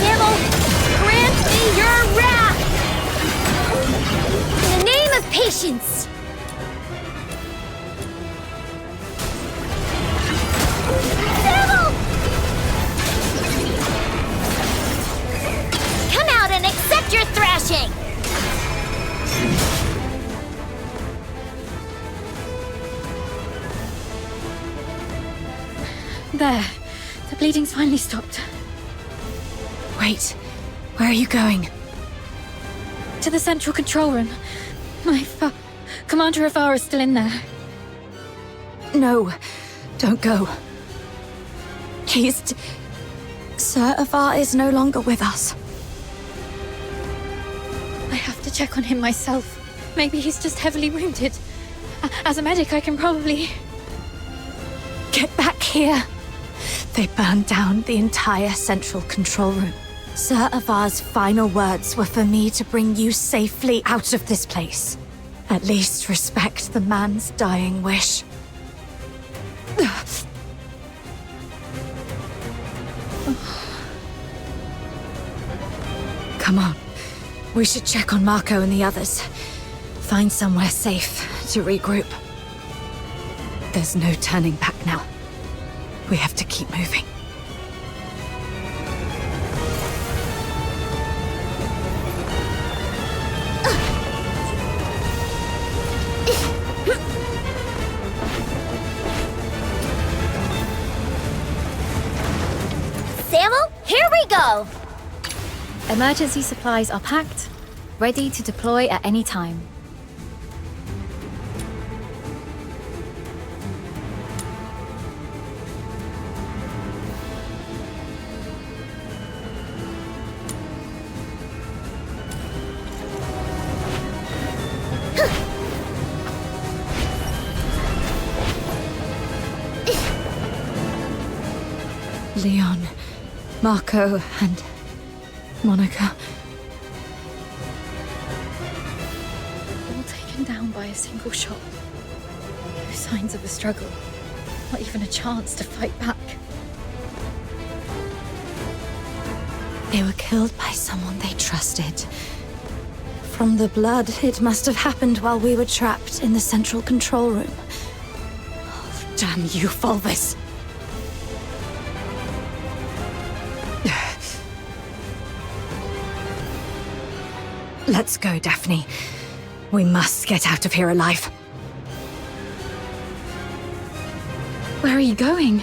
Devil, grant me your wrath! In the name of patience! Devil! Come out and accept your thrashing!
There. The bleeding's finally stopped.
Wait, where are you going?
To the central control room. Commander Avara's still in there.
No, don't go. Sir Avar is no longer with us.
I have to check on him myself. Maybe he's just heavily wounded. As a medic, I can probably...
Get back here! They burned down the entire central control room. Sir Avar's final words were for me to bring you safely out of this place. At least respect the man's dying wish. Come on. We should check on Marco and the others. Find somewhere safe to regroup. There's no turning back now. We have to keep moving.
Samuel, here we go!
Emergency supplies are packed, ready to deploy at any time.
Leon, Marco, and Monica.
All taken down by a single shot. No signs of a struggle. Not even a chance to fight back.
They were killed by someone they trusted. From the blood, it must have happened while we were trapped in the central control room. Oh, damn you, Fulvis. Let's go, Daphne. We must get out of here alive.
Where are you going?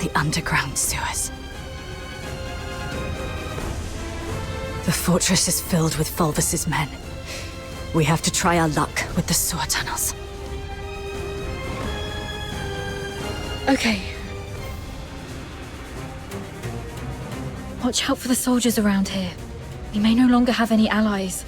The underground sewers. The fortress is filled with Fulvis's men. We have to try our luck with the sewer tunnels.
Okay. Watch out for the soldiers around here. We may no longer have any allies.